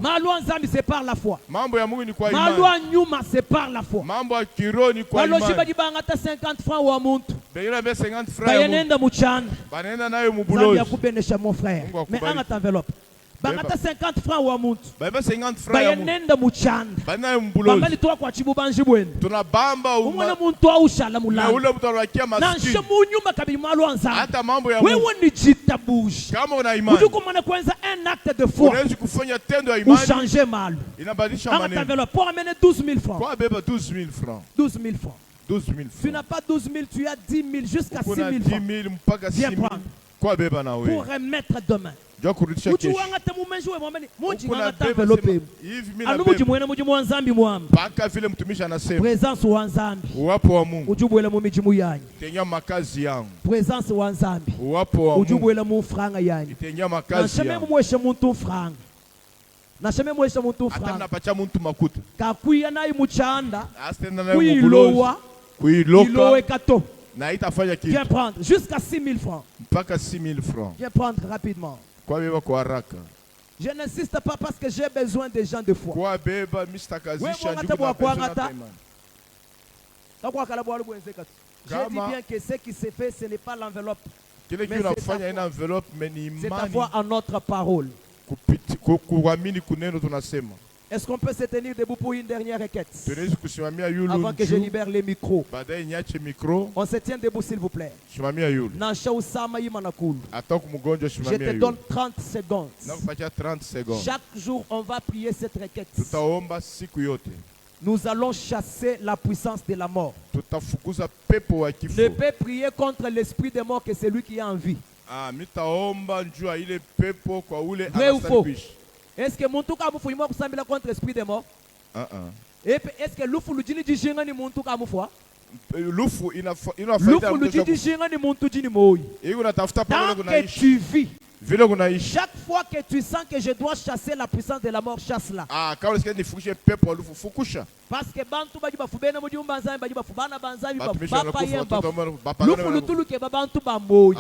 Malouan Zambi c'est par la foi. Malouan Nyuma c'est par la foi. Bangata 50 francs wa muntu. Bayenenda muchanda. Zambi akubenesha mon frère. Mais en enveloppe. Bangata 50 francs wa muntu. Bayenenda muchanda. Bambali toa kwa chibubanji bwenu. Tunabamba umwana muntu wa ushala mulanga. Na nshemunyuma kabili malo anza. Wewe ni jitabushi. Kama una imani. Ujuko mwana kwanza un acte de foi. Unaweza kufanya tendo ya imani. Uchanger malo. Inabadilisha maneno. En enveloppe pour amener 12 000 francs. Kwa beba 12 000 francs. 12 000 francs. 12 000 francs. Tu n'as pas 12 000, tu as 10 000 jusqu'à 6 000 francs. Viens prendre. Pour remettre demain. Présence wanzambi. Ujubwela mu mijimu yanyi. Présence wanzambi. Ujubwela mu franga yanyi. Nasheme mweshe muntu franga. Nasheme mweshe muntu franga. Kakuya nayi muchanda. Kuilowa. Kuilowe kato. Viens prendre jusqu'à 6 000 francs. Viens prendre rapidement. Je n'insiste pas parce que j'ai besoin des gens de foi. Je dis bien que ce qui se fait, ce n'est pas l'enveloppe. C'est ta foi en notre parole. Est-ce qu'on peut se tenir debout pour une dernière requête? Avant que je libère les micros. On se tient debout s'il vous plaît. Je te donne 30 secondes. Chaque jour on va prier cette requête. Nous allons chasser la puissance de la mort. Ne peut prier contre l'esprit de mort que celui qui est en vie. Vrai ou faux? Est-ce que muntu kamufuyima kusambila contre esprit de mort? Est-ce que lufu lujini jishinga ni muntu kamufwa? Lufu lujini jishinga ni muntu jini moi. Tant que tu vis, chaque fois que tu sens que je dois chasser la puissance de la mort, chasse-la. Parce que bantu baji bafubena mu jumba nzambi baji bafubana banzambi bapapa yemba. Lufu lutulu ke babantu ba moi.